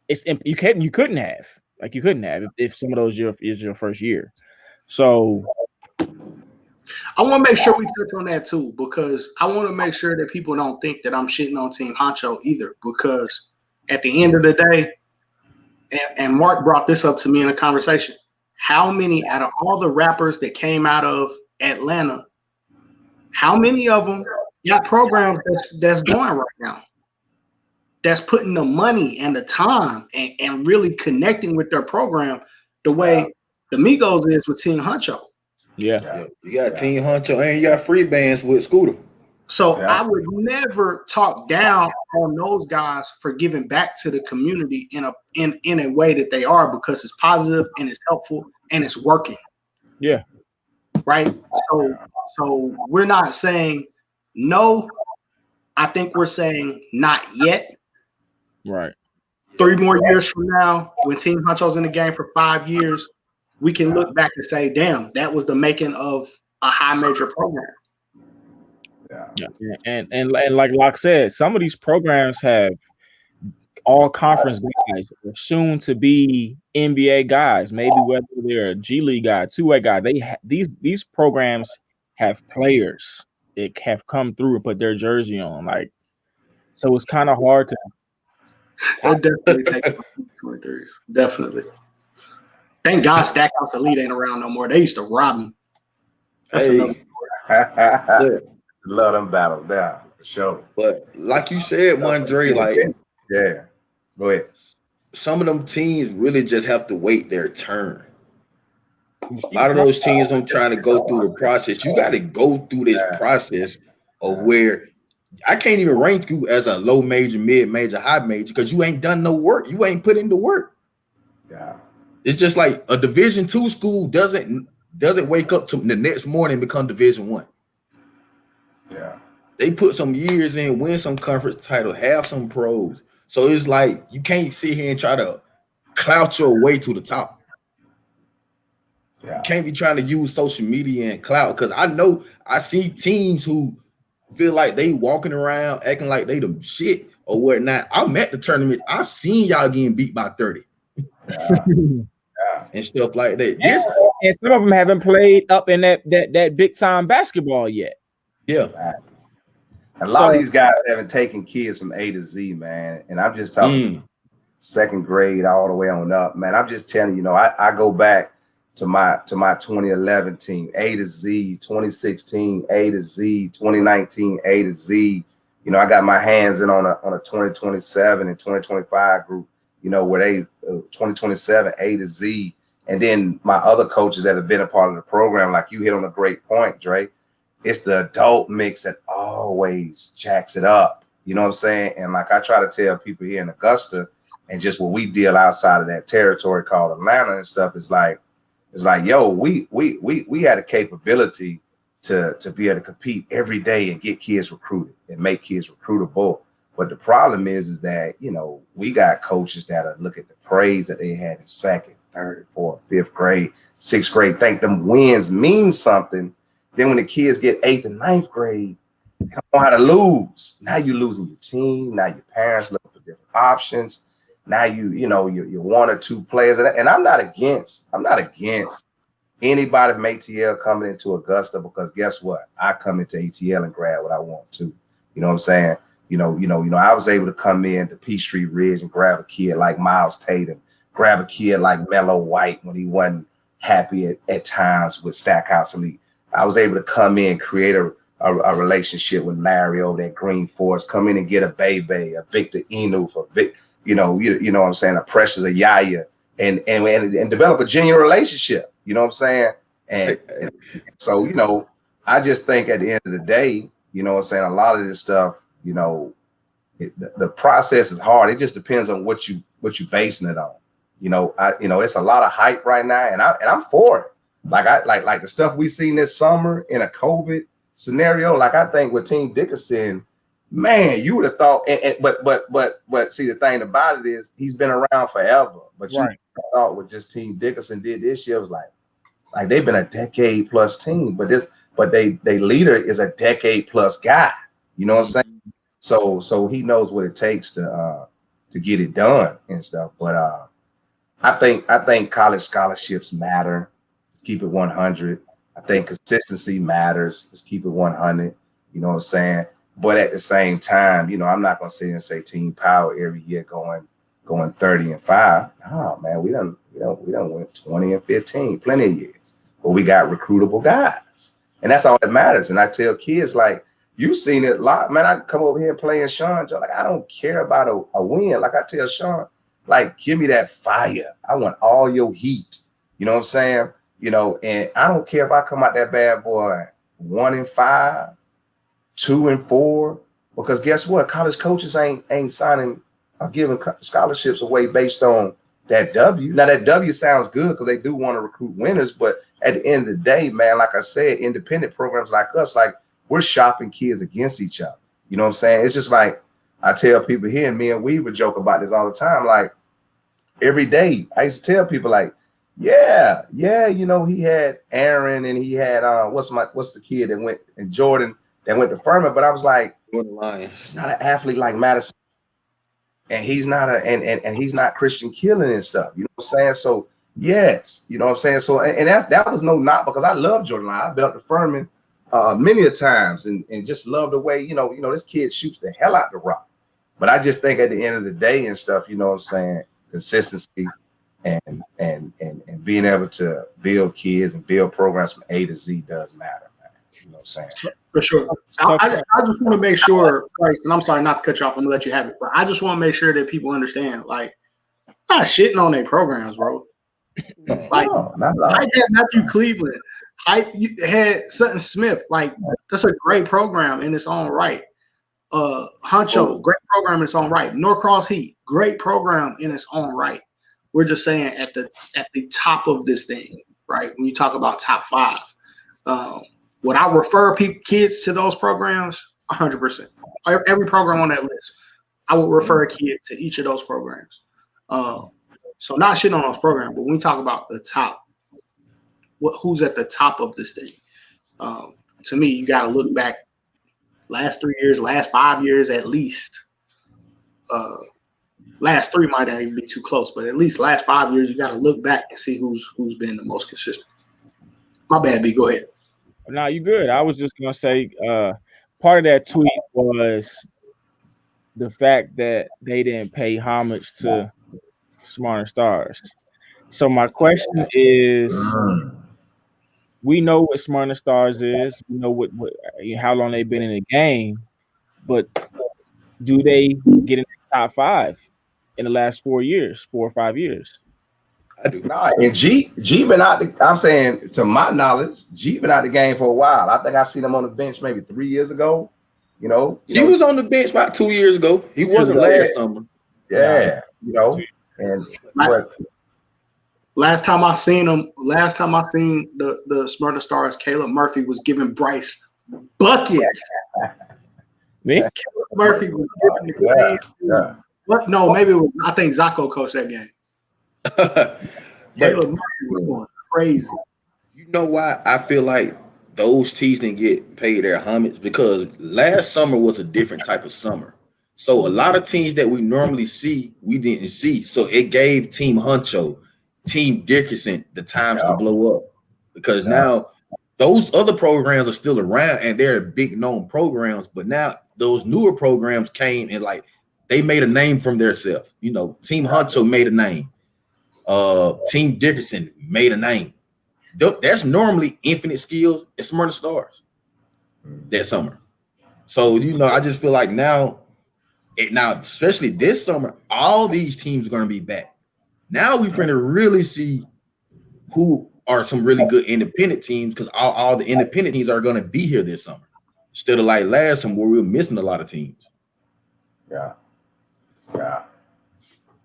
you couldn't have if some of those is your first year. So I want to make sure we touch on that too, because I want to make sure that people don't think that I'm shitting on Team Honcho either, because at the end of the day, and Mark brought this up to me in a conversation, how many out of all the rappers that came out of Atlanta, how many of them got programs that's going right now, that's putting the money and the time and really connecting with their program the way the Migos is with Team Honcho? Yeah. You got Team Honcho and you got free bands with Scooter. So I would never talk down on those guys for giving back to the community in a way that they are, because it's positive and it's helpful and it's working. Yeah. Right. So we're not saying no. I think we're saying not yet. Right. 3 more years from now, when Team Honcho's in the game for 5 years, we can look back and say, damn, that was the making of a high major program. Yeah. And like Locke said, some of these programs have all conference guys or soon to be NBA guys, maybe whether they're a G League guy, two-way guy. These programs have players that have come through and put their jersey on. Like, so it's kind of hard to definitely take 23s. Definitely. Thank God Stackhouse Elite ain't around no more. They used to rob me. That's another story. Love them battles down for sure. But like you said, Mondre, like go ahead. Some of them teams really just have to wait their turn. A lot of those teams don't try to go through the process. You got to go through this process of where I can't even rank you as a low major, mid major, high major, because you ain't done no work. You ain't put in the work. Yeah. It's just like a Division II school doesn't wake up to the next morning and become Division I. Yeah. They put some years in, win some conference title, have some pros. So it's like you can't sit here and try to clout your way to the top. Yeah. You can't be trying to use social media and clout, because I see teams who feel like they walking around acting like they the shit or whatnot. I'm at the tournament. I've seen y'all getting beat by 30. And stuff like that. And some of them haven't played up in that big time basketball yet. Yeah. A lot of these guys haven't taken kids from A to Z, man. And I'm just talking second grade all the way on up, man. I'm just telling you, I go back to my 2011 team, A to Z, 2016, A to Z, 2019, A to Z. I got my hands in on a 2027 and 2025 group, where they 2027 A to Z. And then my other coaches that have been a part of the program, like you hit on a great point, Dre. It's the adult mix that always jacks it up. You know what I'm saying? And like I try to tell people here in Augusta, and just what we deal outside of that territory called Atlanta and stuff, is like, yo, we had a capability to be able to compete every day and get kids recruited and make kids recruitable. But the problem is that, we got coaches that look at the praise that they had in second, third, fourth, fifth grade, sixth grade, think them wins mean something. Then when the kids get 8th and 9th grade, they don't know how to lose. Now you're losing your team. Now your parents looking for different options. Now you're one or two players. And I'm not against anybody from ATL coming into Augusta, because guess what? I come into ATL and grab what I want to. You know what I'm saying? I was able to come in to Peachtree Ridge and grab a kid like Miles Tatum, grab a kid like Mello White when he wasn't happy at times with Stackhouse Elite. I was able to come in, create a relationship with Larry over at Green Forest, come in and get a Bebe, a Victor Inu, for you know what I'm saying, a Precious, a Yaya, and develop a genuine relationship. You know what I'm saying? And so, I just think at the end of the day, you know what I'm saying, a lot of this stuff, the process is hard. It just depends on what you basing it on. It's a lot of hype right now, and I'm for it. Like the stuff we seen this summer in a COVID scenario. Like I think with Team Dickerson, man, you would have thought. But see, the thing about it is he's been around forever. But you thought with just Team Dickerson did this year, it was like they've been a decade plus team, but they leader is a decade plus guy. You know what I'm saying? So he knows what it takes to get it done and stuff. But I think college scholarships matter. Let's keep it 100. I think consistency matters. Let's keep it 100. You know what I'm saying? But at the same time, I'm not gonna sit and say team power every year going 30-5. Oh man, we done went 20 and 15, plenty of years. But we got recruitable guys, and that's all that matters. And I tell kids, like, you've seen it a lot, man. I come over here playing Sean, like, I don't care about a win. Like I tell Sean, like, give me that fire. I want all your heat. You know what I'm saying? And I don't care if I come out that bad boy 1-5, 2-4, because guess what? College coaches ain't signing or giving scholarships away based on that W. Now that W sounds good because they do want to recruit winners, but at the end of the day, man, like I said, independent programs like us, like, we're shopping kids against each other. You know what I'm saying? It's just like I tell people here, and me and we would joke about this all the time. Like every day, I used to tell people, like, yeah, he had Aaron and he had what's the kid that went, and Jordan that went to Furman, but I was like, he's not an athlete like Madison, and he's not and he's not Christian Killing and stuff. You know what I'm saying? So yes, you know what I'm saying. So and that was no knock, because I love Jordan. I've been up to Furman many a times and just love the way this kid shoots the hell out the rock. But I just think at the end of the day and stuff, you know what I'm saying, consistency and being able to build kids and build programs from A to Z does matter, man. You know what I'm saying? For sure. I just want to make sure, Christ, and I'm sorry not to cut you off, I'm gonna let you have it, but I just want to make sure that people understand, like, I'm not shitting on their programs, bro. Like, I had Matthew Cleveland, I had Sutton Smith, like, that's a great program in its own right. Huncho, great program in its own right. Norcross Heat, great program in its own right. We're just saying at the top of this thing, right? When you talk about top 5, would I refer kids to those programs? 100%. Every program on that list, I would refer a kid to each of those programs. So not shitting on those programs, but when we talk about the top, who's at the top of this thing? To me, you got to look back last 3 years, last 5 years at least. Last 3 might not even be too close, but at least last 5 years, you got to look back and see who's been the most consistent. My bad, B. Go ahead. No, you good. I was just gonna say, part of that tweet was the fact that they didn't pay homage to Smarter Stars. So my question is, we know what Smarter Stars is. We know what how long they've been in the game, but do they get in the top 5 in the last 4 or 5 years? I do. Nah, and G been out. I'm saying, to my knowledge, G been out the game for a while. I think I seen him on the bench maybe 3 years ago. He was on the bench about 2 years ago. He wasn't last summer. Yeah, and last time I seen the Smarter Stars, Caleb Murphy was giving Bryce buckets. Me? Caleb Murphy was giving the game. No, maybe it was. I think Zacho coached that game. Caleb Murphy was going crazy. You know why I feel like those teams didn't get paid their homage? Because last summer was a different type of summer. So a lot of teams that we normally see, we didn't see. So it gave Team Huncho, Team Dickerson the times to blow up. Because now those other programs are still around and they're big known programs. But now those newer programs came and, like, they made a name from themselves. Team Huncho made a name. Team Dickerson made a name. That's normally Infinite Skills and Smarter Stars that summer. So, I just feel like now, especially this summer, all these teams are going to be back. Now we're going to really see who are some really good independent teams, because all the independent teams are going to be here this summer, instead of like last summer where we were missing a lot of teams. Yeah.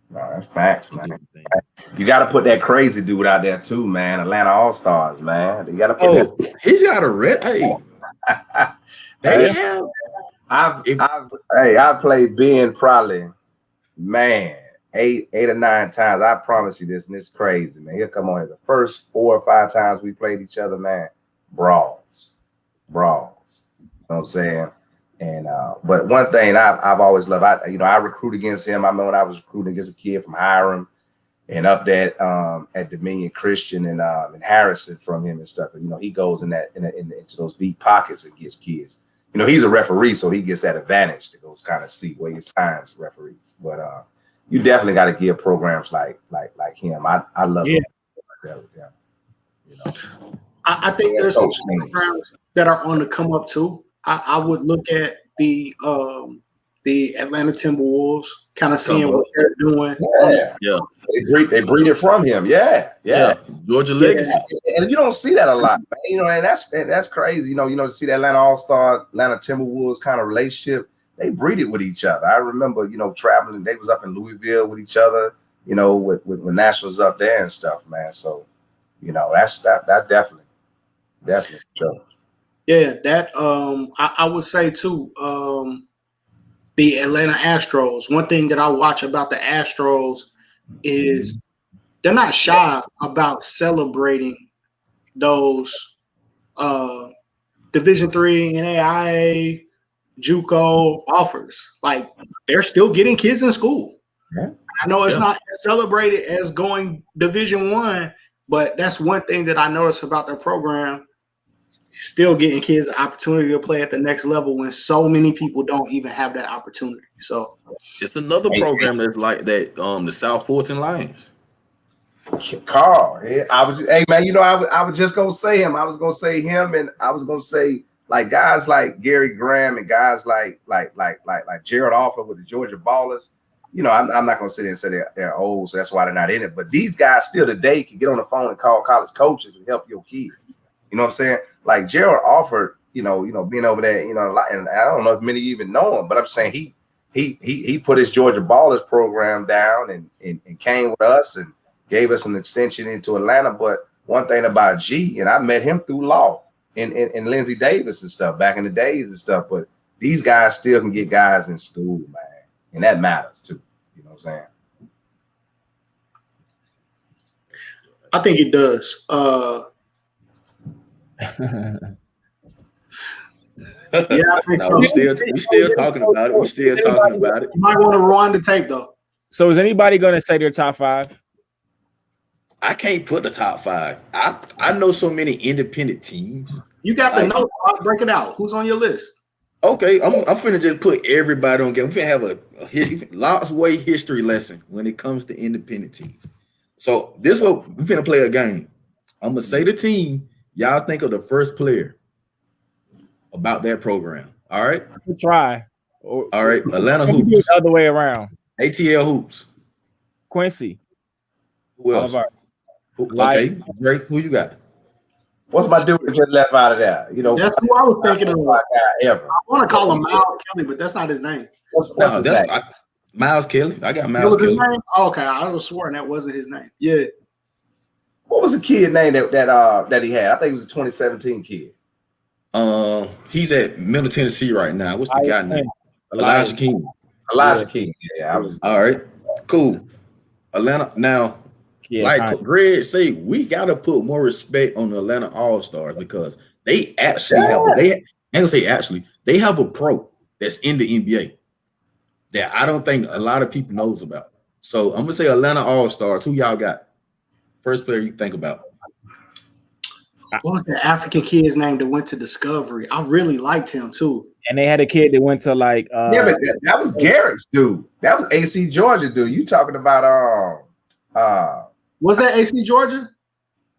No, that's facts, man. You got to put that crazy dude out there too, man. Atlanta All-Stars, man. You got to put that. He's got a red. Hey, they have. I've played Ben probably, man, eight or nine times. I promise you this, and it's crazy, man. He'll come on here. The first 4 or 5 times we played each other, man, brawls. You know what I'm saying? And but one thing I've always loved, I recruit against him. I remember when I was recruiting against a kid from Hiram and up that at Dominion Christian and Harrison from him and stuff. You know, he goes into those deep pockets and gets kids. You know, he's a referee, so he gets that advantage to go kind of see where he signs referees. But you definitely got to give programs like him. I love him. You know, I think there's some programs that are on the come up too. I would look at the Atlanta Timberwolves, kind of seeing what they're doing. Yeah. They breed it from him. Yeah. Georgia legacy. And you don't see that a lot, man. You know, and that's crazy. You know, to see the Atlanta All-Star, Atlanta Timberwolves kind of relationship. They breed it with each other. I remember, traveling. They was up in Louisville with each other. With Nationals up there and stuff, man. So, that's definitely true. Yeah, that I would say too. The Atlanta Astros. One thing that I watch about the Astros is they're not shy about celebrating those Division III, NAIA, JUCO offers. Like, they're still getting kids in school. Yeah. I know it's not celebrated as going Division I, but that's one thing that I noticed about their program. Still getting kids the opportunity to play at the next level when so many people don't even have that opportunity. So it's another program that's like that. The South Fulton Lions. Carl, I was just gonna say him. I was gonna say him, and I was gonna say like guys like Gary Graham and guys like Gerald Offer with the Georgia Ballers. I'm not gonna sit there and say they're old, so that's why they're not in it. But these guys still today can get on the phone and call college coaches and help your kids. You know what I'm saying? Like Gerald offered, being over there, a lot, and I don't know if many even know him, but I'm saying he put his Georgia Ballers program down and came with us and gave us an extension into Atlanta. But one thing about G, and I met him through law and Lindsey Davis and stuff back in the days and stuff. But these guys still can get guys in school, man, and that matters too. You know what I'm saying? I think it does. Yeah, I think so. We still talking about it. We still talking about it. You might want to rewind the tape though. So is anybody going to say their top 5? I can't put the top 5. I know so many independent teams. You got the notes. I'll break it out. Who's on your list? Okay, I'm finna just put everybody on game. We're finna have a lots way history lesson when it comes to independent teams. So this what we're finna play a game. I'm gonna say the team. Y'all think of the first player about that program. All right. We'll try. All right. Atlanta Hoops. Do it the other way around. ATL Hoops. Quincy. Who else? Okay. Drake. Who you got? What's my dude that just left out of there? That's who I was thinking of. Ever. I want to call him Miles Kelly, but that's not his name. What's his name? Miles Kelly. I got That Miles was his Kelly. name? Oh, okay, I was swearing that wasn't his name. Yeah. What was the kid name that he had? I think it was a 2017 kid. He's at Middle Tennessee right now. What's the guy name? Elijah King. Elijah King. Yeah. All right. Cool. Atlanta now. Like Greg say, we gotta put more respect on the Atlanta All-Stars because they actually they have a pro that's in the NBA that I don't think a lot of people knows about. So I'm gonna say Atlanta All-Stars. Who y'all got? First player you think about? What was the African kid's name that went to Discovery? I really liked him too. And they had a kid that went to like but that was Garrett's dude. That was AC Georgia dude. You talking about was that AC Georgia?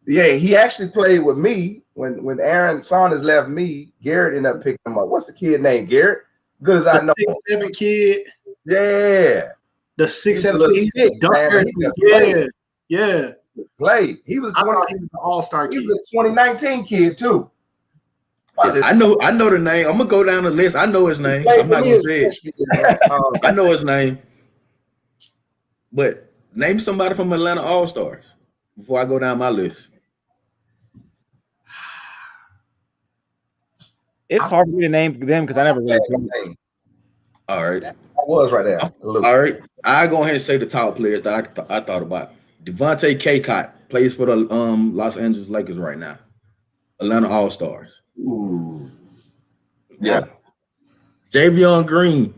Yeah, he actually played with me when Aaron Saunders left me. Garrett ended up picking him up. What's the kid name? Garrett? Good as I know. 6'7" kid. Yeah. The 6'7" kid. Yeah. Played. He was an all-star kid. He was a 2019 kid too. I know the name. I'm gonna go down the list. I know his name. I'm not gonna say it. I know his name. But name somebody from Atlanta All-Stars before I go down my list. It's hard for me to name them because I never really played. All right. I was right there. All right. I go ahead and say the top players that I thought about. Devontae Kaycott plays for the Los Angeles Lakers right now. Atlanta All-Stars. Ooh. Yeah. Javon Green.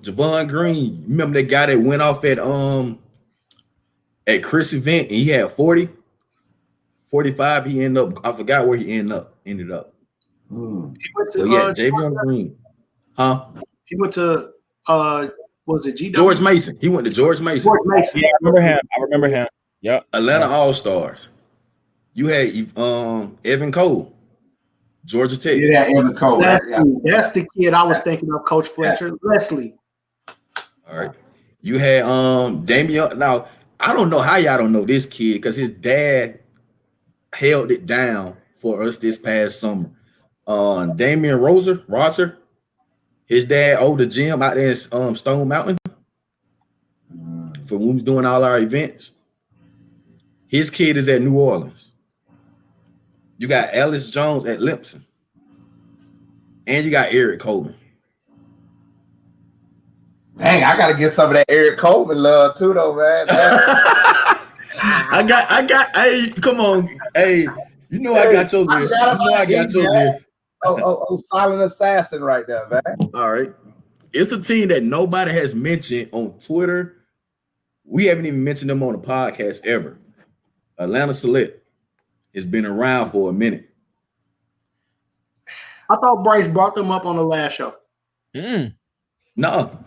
Remember that guy that went off at Chris event and he had 40, 45. He ended up, I forgot where he ended up. He went to, So yeah, Javon Green. Huh? He went to was it GW? George Mason. He went to George Mason. George Mason. Yeah, I remember him. Yep. Atlanta All-Stars. You had Evan Cole, Georgia Tech. Yeah, Evan Cole. That's the kid I was thinking of, Coach Fletcher. Leslie. All right. You had Damian. Now, I don't know how y'all don't know this kid because his dad held it down for us this past summer. Damian Rosser. His dad owned the gym out there in Stone Mountain for when we was doing all our events. His kid is at New Orleans. You got Ellis Jones at Limpson. And you got Eric Coleman. Dang, I gotta get some of that Eric Coleman love too, though, man. I got, hey, come on. Hey, you know I got your list. I got your list. Oh, silent assassin right there, man. All right. It's a team that nobody has mentioned on Twitter. We haven't even mentioned them on the podcast ever. Atlanta Select has been around for a minute. I thought Bryce brought them up on the last show. No.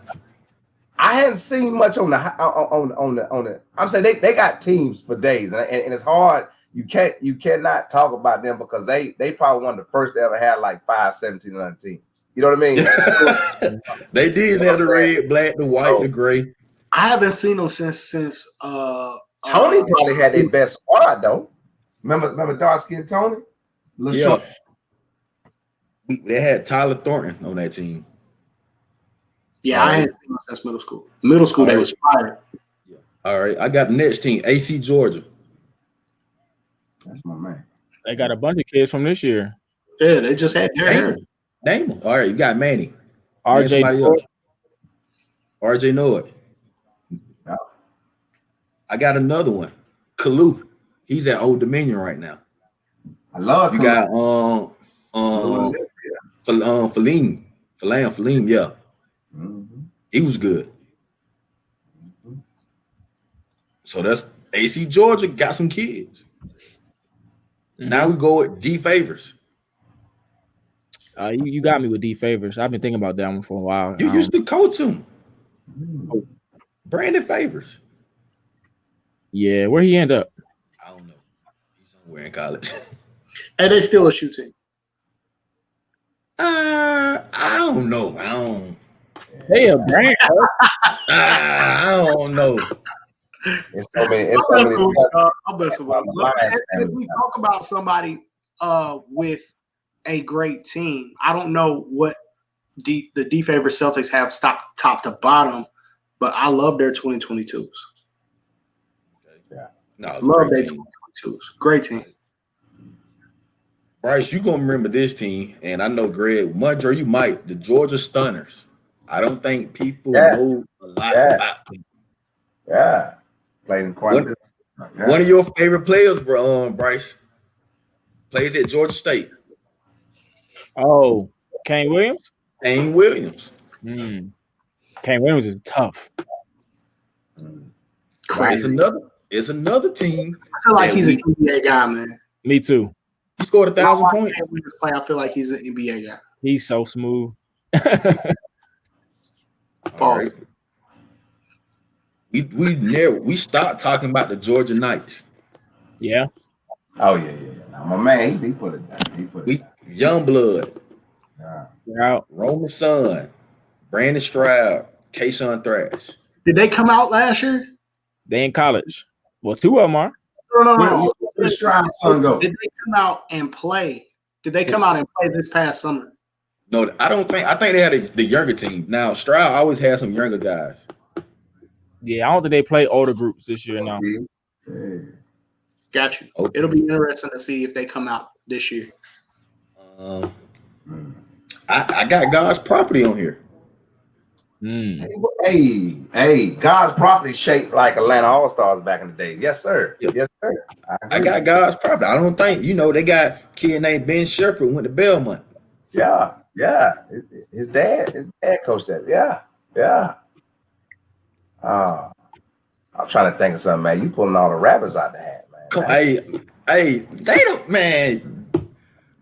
I hadn't seen much on the. I'm saying they got teams for days, and it's hard. You cannot talk about them because they probably one of the first to ever had like 5 1700 teams. You know what I mean? They did have the red, black, the white, the gray. I haven't seen them since Tony probably had their best squad though. Remember dark skin Tony? Yeah. They had Tyler Thornton on that team. Yeah, I hadn't seen them since middle school. Middle school, they was fire. Yeah. All right, I got the next team, AC Georgia. That's my man. They got a bunch of kids from this year. Yeah, they just had their hair. Name them. All right, you got Manny. RJ Noah. Yeah. I got another one. Kalu. He's at Old Dominion right now. I love you. Got Falim, yeah. Mm-hmm. He was good. Mm-hmm. So that's AC Georgia got some kids. Mm-hmm. Now we go with D Favors. You got me with D Favors. I've been thinking about that one for a while. You used to coach him. Brandon Favors. Yeah, where he end up? I don't know. He's somewhere in college. And they still a shoe team. I don't know. They a brand. I don't know. It's so many. If we talk about somebody with a great team, I don't know what the D Favor Celtics have stopped top to bottom, but I love their 2022s. Yeah, no, love their 2022s. Great team. Bryce, you gonna remember this team, and I know Greg Mudger, you might. The Georgia Stunners. I don't think people know a lot about them. Yeah, played in quite a bit. One of your favorite players, Bryce, plays at Georgia State. Oh, Kane Williams. Kane Williams is tough. Crazy. It's another team. I feel like he's an NBA guy, man. Me too. He scored 1,000 points. I feel like he's an NBA guy. He's so smooth. All right. We stopped talking about the Georgia Knights. Yeah. Oh yeah. Now, my man, he put it down. Young blood. Yeah. Roman Sun, Brandon Stroud, Kayshawn Thrash. Did they come out last year? They in college. Well, 2 of them are. No. Where Stroud son go? Did they come out and play? Did they come out and play this past summer? No, I don't think. I think they had the younger team. Now Stroud always had some younger guys. Yeah, I don't think they play older groups this year now. Got you. Okay. It'll be interesting to see if they come out this year. I got God's property on here. Hey, God's property shaped like Atlanta All-Stars back in the day. Yes, sir. Yep. Yes, sir. I got God's property. I don't think, they got a kid named Ben Shepherd went to Belmont. Yeah. His dad coached that. Yeah. I'm trying to think of something, man. You pulling all the rabbits out the hat, man. Come, hey, they don't, man.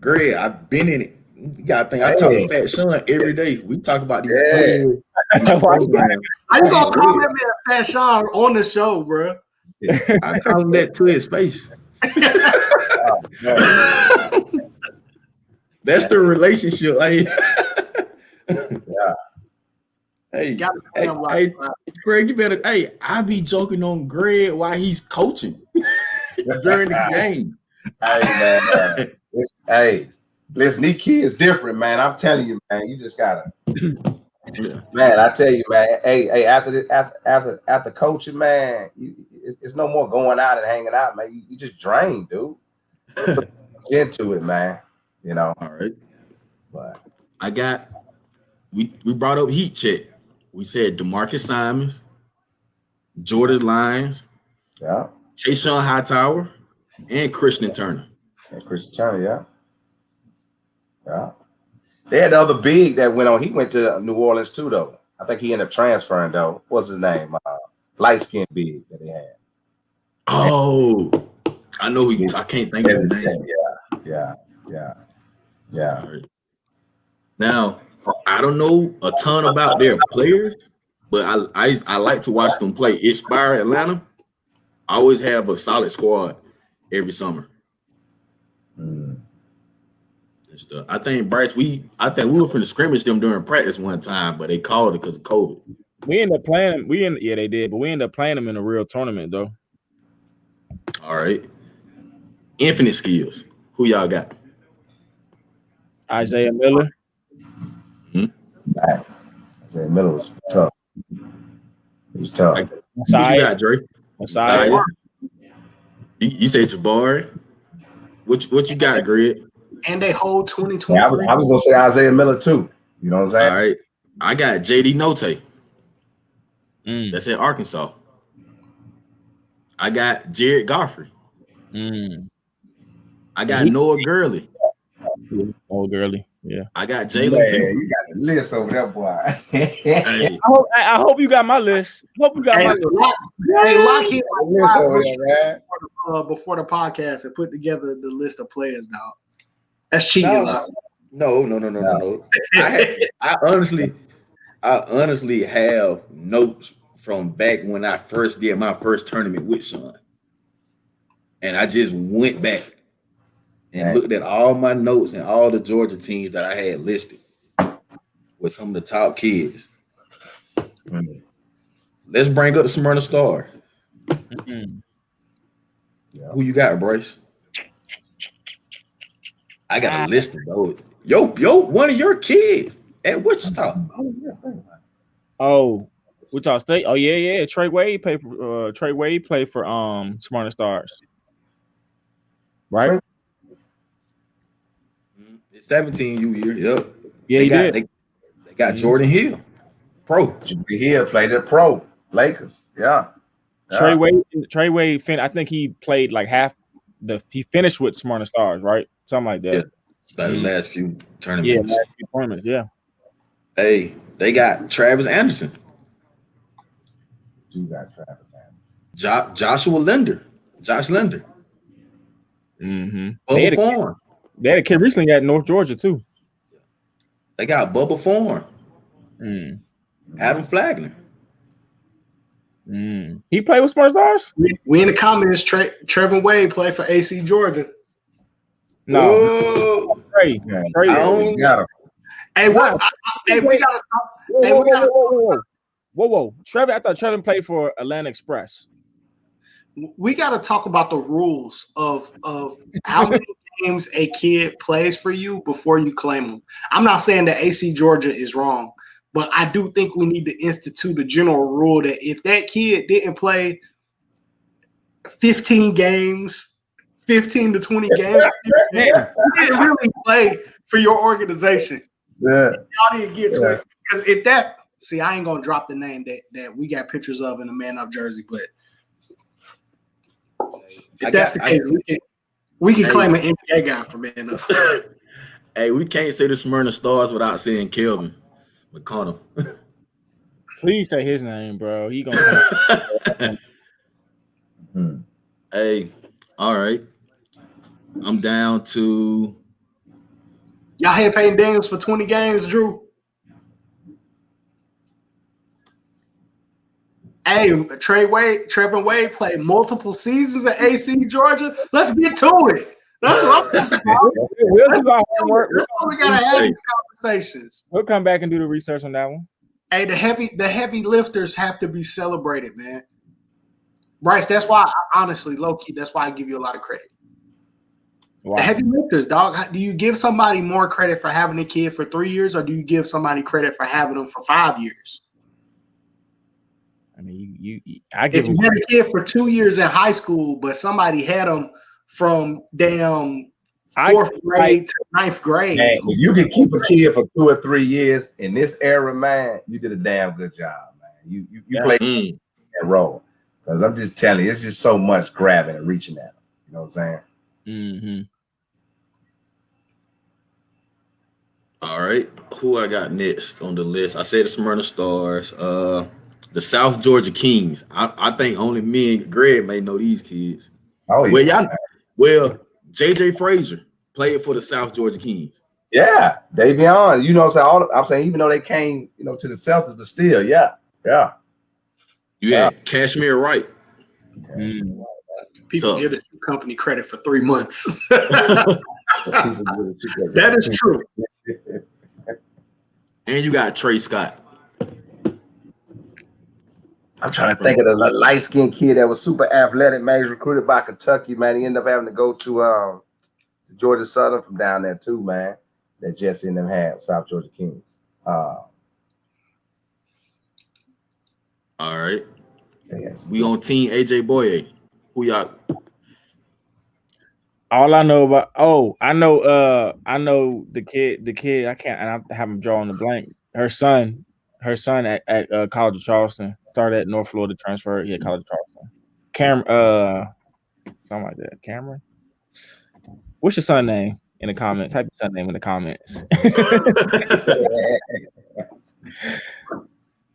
Greg, I've been in it. You gotta think. I talk to Fat Sean every day. We talk about these players. Programs. How you gonna call that man Fat Sean on the show, bro? I call him that to his face. That's the relationship. Hey, hey, Greg, you better. Hey, I be joking on Greg while he's coaching during the game. Hey, listen, these kids different, man. I'm telling you, man. You just gotta, man. I tell you, man. Hey, after coaching, man, it's no more going out and hanging out, man. You just drain, dude. Get into it, man. All right. But we brought up heat check. We said DeMarcus Simons, Jordan Lyons, Tayshaun Hightower, and Christian Turner. Yeah. They had the other big that went on. He went to New Orleans too, though. I think he ended up transferring, though. What's his name? Light-skinned big that they had. Oh, I know who. I can't think of his name. Yeah. All right. Now, I don't know a ton about their players, but I like to watch them play. Inspire Atlanta. I always have a solid squad every summer. I think Bryce, we were finna scrimmage them during practice one time, but they called it because of COVID. We ended up playing. They did, but we ended up playing them in a real tournament though. All right. Infinite skills. Who y'all got? Isaiah Miller. Isaiah Miller was tough. He was tough. Who you got, Dre? Messiah. You said Jabari. What you got, Greg? And they hold 2020. I was gonna say Isaiah Miller too. You know what I'm saying? All right. I got JD Note. That's in Arkansas. I got Jared Godfrey. I got Noah Gurley. Noah Gurley. Yeah. I got Jalen Pinkett. You got the list over there, boy. Hey. I hope you got my list. My list. Hey, lock in over there, man. Before the podcast and put together the list of players, dog. That's cheating. No. I honestly have notes from back when I first did my first tournament with Sean. And I just went back and looked at all my notes and all the Georgia teams that I had listed with some of the top kids. Let's bring up the Smyrna Star. Who you got, Bryce? I got a list of those. Yo, one of your kids at Wichita. Oh, Wichita State. Oh yeah. Trey Wade played for Smyrna Stars. Right? It's 17 year. Yep. Yeah, they got Jordan Hill. Pro. Jordan Hill played at pro. Lakers. Yeah. Trey Wade I think he played like half he finished with Smyrna Stars, right? Something like that. Yeah, the last few tournaments. Yeah, last few tournaments, yeah. Hey, they got Travis Anderson. You got Travis Anderson. Josh Linder. They had a kid recently at North Georgia too. They got Bubba Form. Adam Flagler. He played with Smyrna Stars? We in the comments. Trevin Wade played for AC Georgia. No. Trey. Got him. Hey, what? We gotta talk. Whoa. Trevin, I thought Trevin played for Atlanta Express. We got to talk about the rules of how many games a kid plays for you before you claim them. I'm not saying that AC Georgia is wrong, But I do think we need to institute a general rule that if that kid didn't play 15 games, 15 to 20 games, you didn't really play for your organization. Yeah. Y'all didn't get to it. Because if that, see, I ain't gonna drop the name that we got pictures of in the man up jersey, but if that's the case, we can claim an NBA guy for man up. Hey, we can't say the Smyrna Stars without saying Kelvin McConnell. Please say his name, bro. He gonna Hey, all right. I'm down to Y'all had Peyton Daniels for 20 games, Drew. Hey, Trevor Wade played multiple seasons at AC Georgia. Let's get to it. That's what I'm talking about. We'll do our homework. That's why we gotta have these conversations. We'll come back and do the research on that one. Hey, the heavy lifters have to be celebrated, man. Bryce, that's why honestly, low key, that's why I give you a lot of credit. Wow. The heavy lifters, dog. Do you give somebody more credit for having a kid for 3 years, or do you give somebody credit for having them for 5 years? I mean, if you had a kid for 2 years in high school, but somebody had them from damn 4th grade to 9th grade. Man, if you can keep a kid for 2 or 3 years in this era, man, you did a damn good job, man. You played that role. Because I'm just telling you, it's just so much grabbing and reaching at them. You know what I'm saying? Mm-hmm. all right. Who I got next on the list? I said the Smyrna Stars, the South Georgia Kings. I think only me and Greg may know these kids. Oh yeah. Well, JJ Frazier played for the South Georgia Kings. Yeah, Davion. You know what I'm saying? I'm saying even though they came, to the Celtics, but still, yeah. You had Kashmir Wright. People give the shoe company credit for 3 months. That is true. And you got Trey Scott. I'm trying to think of the light-skinned kid that was super athletic, man. He was recruited by Kentucky, man. He ended up having to go to Georgia Southern from down there too, man. That Jesse and them had, South Georgia Kings. All right. Yes. We on team AJ Boye. Who y'all? All I know about I know the kid, I have him drawing the blank. Her son at College of Charleston, started at North Florida, transferred here at College of Charleston. Something like that. Cameron. What's your son name in the comments? Type your son name in the comments.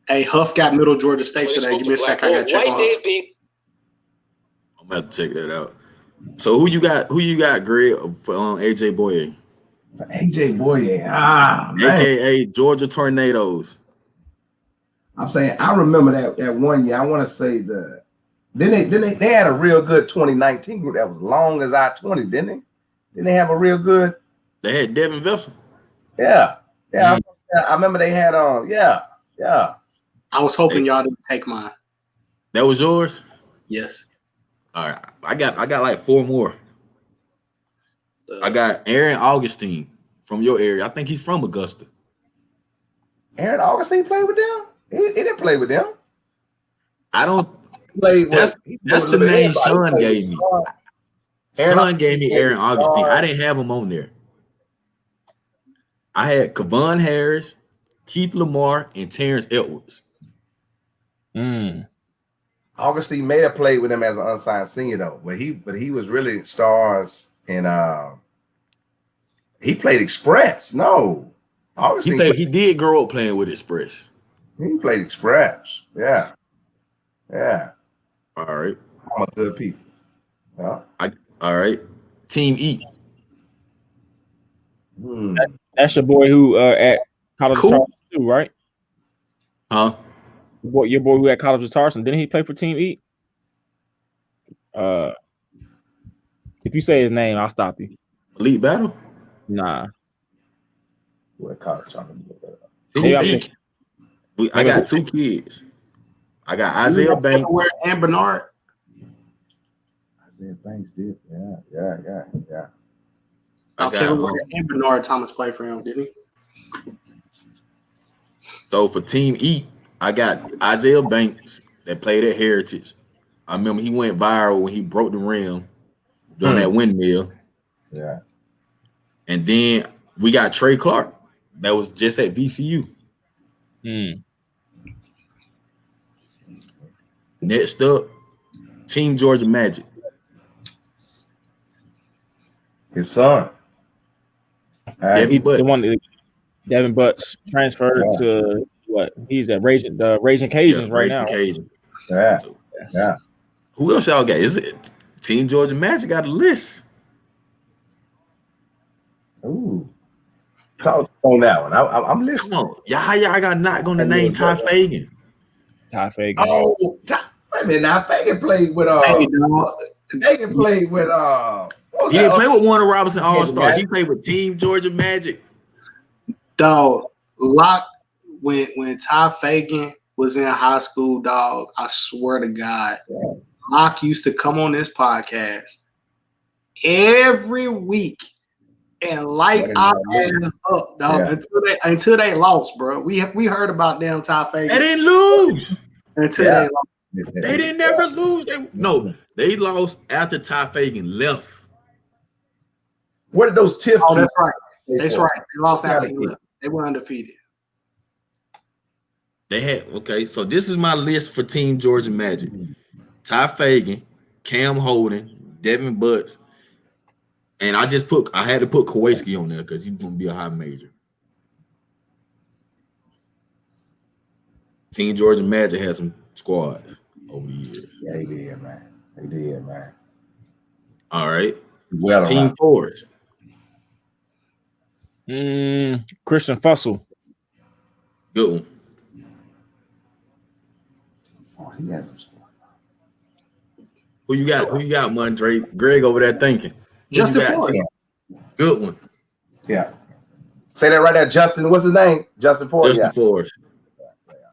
Hey, Huff got Middle Georgia State today. Give me a sec. I gotta check on Huff. I'm gonna have to check that out. So who you got, Greg, for AJ Boye? AJ Boye, man. AKA Georgia Tornadoes. I'm saying I remember that 1 year. I want to say they had a real good 2019 group that was long as I-20, didn't they? Didn't they have a real good? They had Devin Vessel. Yeah. I remember they had yeah. I was hoping y'all didn't take mine. That was yours? Yes. All right. I got like 4 more. I got Aaron Augustine from your area. I think he's from Augusta. Aaron Augustine played with them? He didn't play with them. I don't play. That's the name Sean gave me. Sean gave me Aaron Augustine. I didn't have him on there. I had Kevon Harris, Keith Lamar, and Terrence Edwards. Augustine may have played with him as an unsigned senior though, but he was really stars and he played Express. No, Augustine he did grow up playing with Express. He played Express. Yeah. All right. I'm a good people. Yeah. All right. Team E. That's your boy who at College of Charleston too, right? Huh? Your boy who at College of Charleston, didn't he play for Team E? If you say his name, I'll stop you. Elite Battle? Nah. What college? I got 2 kids. I got Isaiah Banks and Bernard. Isaiah Banks did. Yeah. And Bernard Thomas played for him, didn't he? So for Team E, I got Isaiah Banks that played at Heritage. I remember he went viral when he broke the rim doing that windmill. Yeah. And then we got Trey Clark that was just at VCU. Next up, Team Georgia Magic. His son. Devin Butt. The one that Devin Butts transferred to what? He's at the Raging Cajuns right now. Cajun. Yeah. So, Yeah. who else y'all got? Is it Team Georgia Magic got a list? Ooh. Talk on that one. I'm listening. Come on. Y'all got not going to name Ty Fagan. Ty Fagan. Oh, wait a minute. Now Fagan played with Fagan played with He didn't play with Warner Robinson All-Stars. He played with Team Georgia Magic. Dog, when Ty Fagan was in high school, dog, I swear to God, Locke used to come on this podcast every week and light our ass up, dog, until they lost, bro. We heard about damn Ty Fagan. They didn't lose. Until they lost. They didn't never lose. They lost after Ty Fagan left. What did those Tiff? Oh, that's right. That's right. They lost after he left. They were undefeated. They had so this is my list for Team Georgia Magic. Ty Fagan, Cam Holden, Devin Butts, and I had to put Kowalski on there because he's gonna be a high major. Team Georgia Magic had some squads over the years. Yeah, he did, man. All right. Well, Team Forwards. Christian Fussell. Good one. Oh, he has some squad. Who you got, Mondre? Greg over there thinking. Justin Ford. Good one. Yeah. Say that right there, Justin. What's his name? Justin Ford. Justin Ford.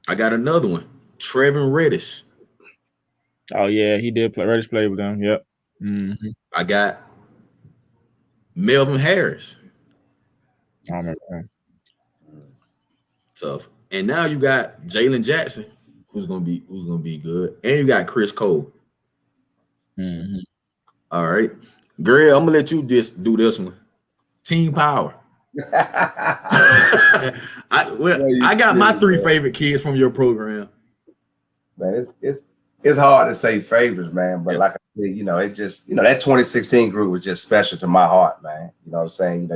I got another one. Trevin Reddish. Oh yeah, he did play. Reddish played with them. Yep. Mm-hmm. I got Melvin Harris. I remember him. Tough. And now you got Jalen Jackson, who's gonna be good, and you got Chris Cole. Mm-hmm. All right, Greg, I'm gonna let you just do this one. Team Power. I got my three favorite kids from your program. Man, it's hard to say favorites, man. But like I said, it just that 2016 group was just special to my heart, man. You know what I'm saying?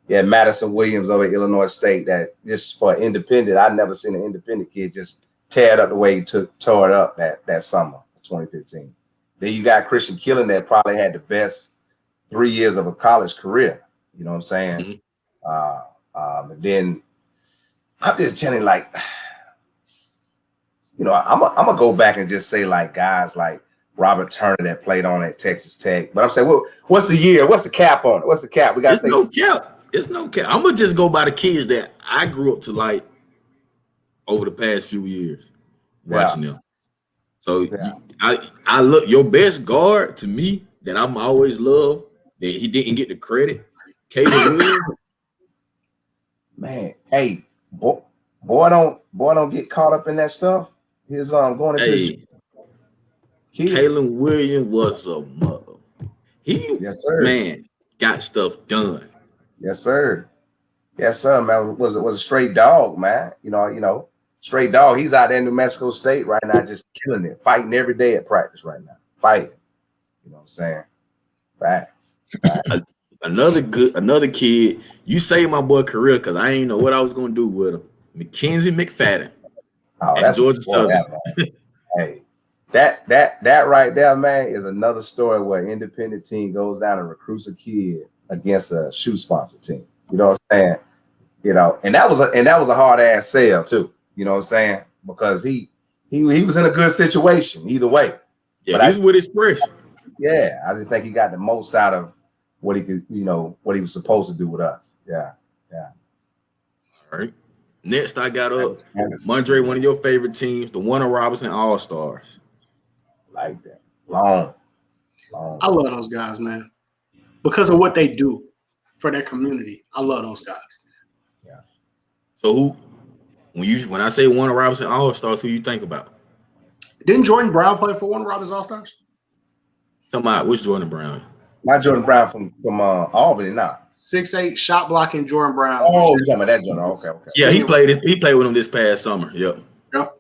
You had Madison Williams over at Illinois State that just for independent, I'd never seen an independent kid just tear it up the way he tore it up that summer, 2015. Then you got Christian Killen that probably had the best 3 years of a college career. You know what I'm saying? Mm-hmm. And then I'm just telling you, like, I'm gonna go back and just say like guys like Robert Turner that played on at Texas Tech. But I'm saying, well, what's the year? What's the cap on it? What's the cap? We got no cap. It's no cap. I'm gonna just go by the kids that I grew up to like over the past few years watching them. So I look your best guard to me that I'm always love that he didn't get the credit. Caleb Williams. Man, hey, boy, don't get caught up in that stuff. His going into Caleb Williams was a mother. Yes, sir. Man, got stuff done. Yes, sir. Yes, sir, man. Was a straight dog, man. Straight dog. He's out there in New Mexico State right now, just killing it, fighting every day at practice right now. Fighting. You know what I'm saying? Facts. Another kid. You saved my boy career because I ain't know what I was gonna do with him. Mackenzie McFadden. Oh, at Georgia Southern. Hey, that right there, man, is another story where an independent team goes down and recruits a kid against a shoe sponsor team. You know what I'm saying? And that was a hard ass sell too. You know what I'm saying? Because he was in a good situation either way. Yeah, but he was with Express. Yeah, I just think he got the most out of what he could, what he was supposed to do with us. Yeah. All right. Next, I got up Mondre, one of your favorite teams, the Warner Robinson All-Stars. Like that. Long. I love those guys, man. Because of what they do for their community. I love those guys. Yeah. So when I say Warner Robinson All-Stars, who you think about? Didn't Jordan Brown play for Warner Robinson All-Stars? Talking about which Jordan Brown? Not Jordan Brown from Albany, nah. 6'8", shot blocking Jordan Brown. Oh, you talking about that Jordan? Okay. Yeah, he played with him this past summer. Yep. So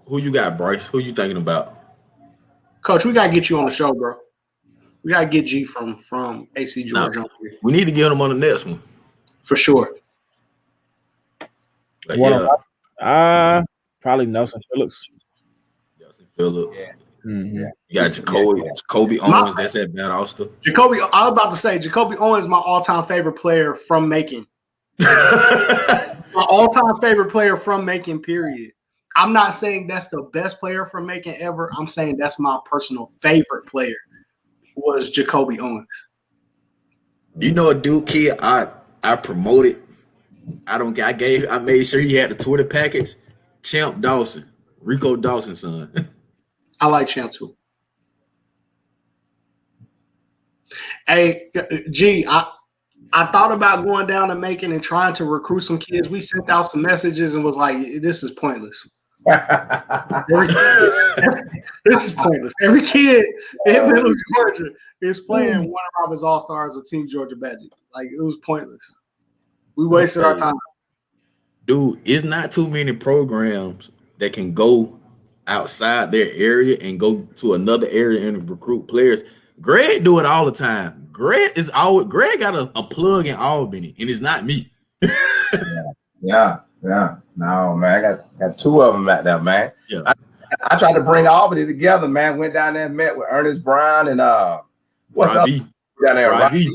who you got, Bryce? Who you thinking about? Coach, we gotta get you on the show, bro. We gotta get G from AC Georgia. No, we need to get him on the next one for sure. But yeah. Probably Nelson Phillips. Yeah. Mm-hmm. You got Jacoby Owens. That's at Bad Austin. I was about to say Jacoby Owens is my all-time favorite player from Macon. My all-time favorite player from Macon, period. I'm not saying that's the best player from Macon ever. I'm saying that's my personal favorite player was Jacoby Owens. You know a Duke kid I promoted. I made sure he had the Twitter package. Champ Dawson. Rico Dawson's son. I like Champ too. Hey, G, I thought about going down to Macon and trying to recruit some kids. We sent out some messages and was like, this is pointless. This is pointless. Every kid in Middle Georgia is playing Warner Robins All-Stars or Team Georgia Magic. Like, it was pointless. We wasted our time. Dude, it's not too many programs that can go outside their area and go to another area and recruit players. Greg do it all the time. Greg got a plug in Albany, and it's not me. Yeah. No, man, I got two of them out there, man. Yeah. I tried to bring Albany together, man. Went down there and met with Ernest Brown and what's Robbie. up down there, Robbie.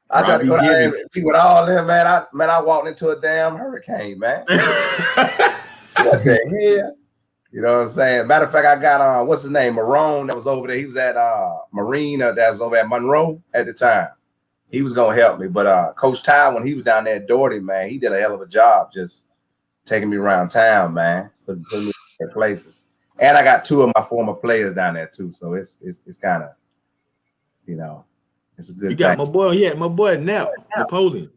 I tried to go down there and meet with all them, man. I walked into a damn hurricane, man. What the hell? You know what I'm saying? Matter of fact, I got what's his name? Marone that was over there. He was at Marine that was over at Monroe at the time. He was gonna help me. But Coach Ty, when he was down there at Doherty, man, he did a hell of a job just taking me around town, man, putting me in places. And I got two of my former players down there too. So it's kind of, you know, it's a good. You got my boy Nap Napoleon.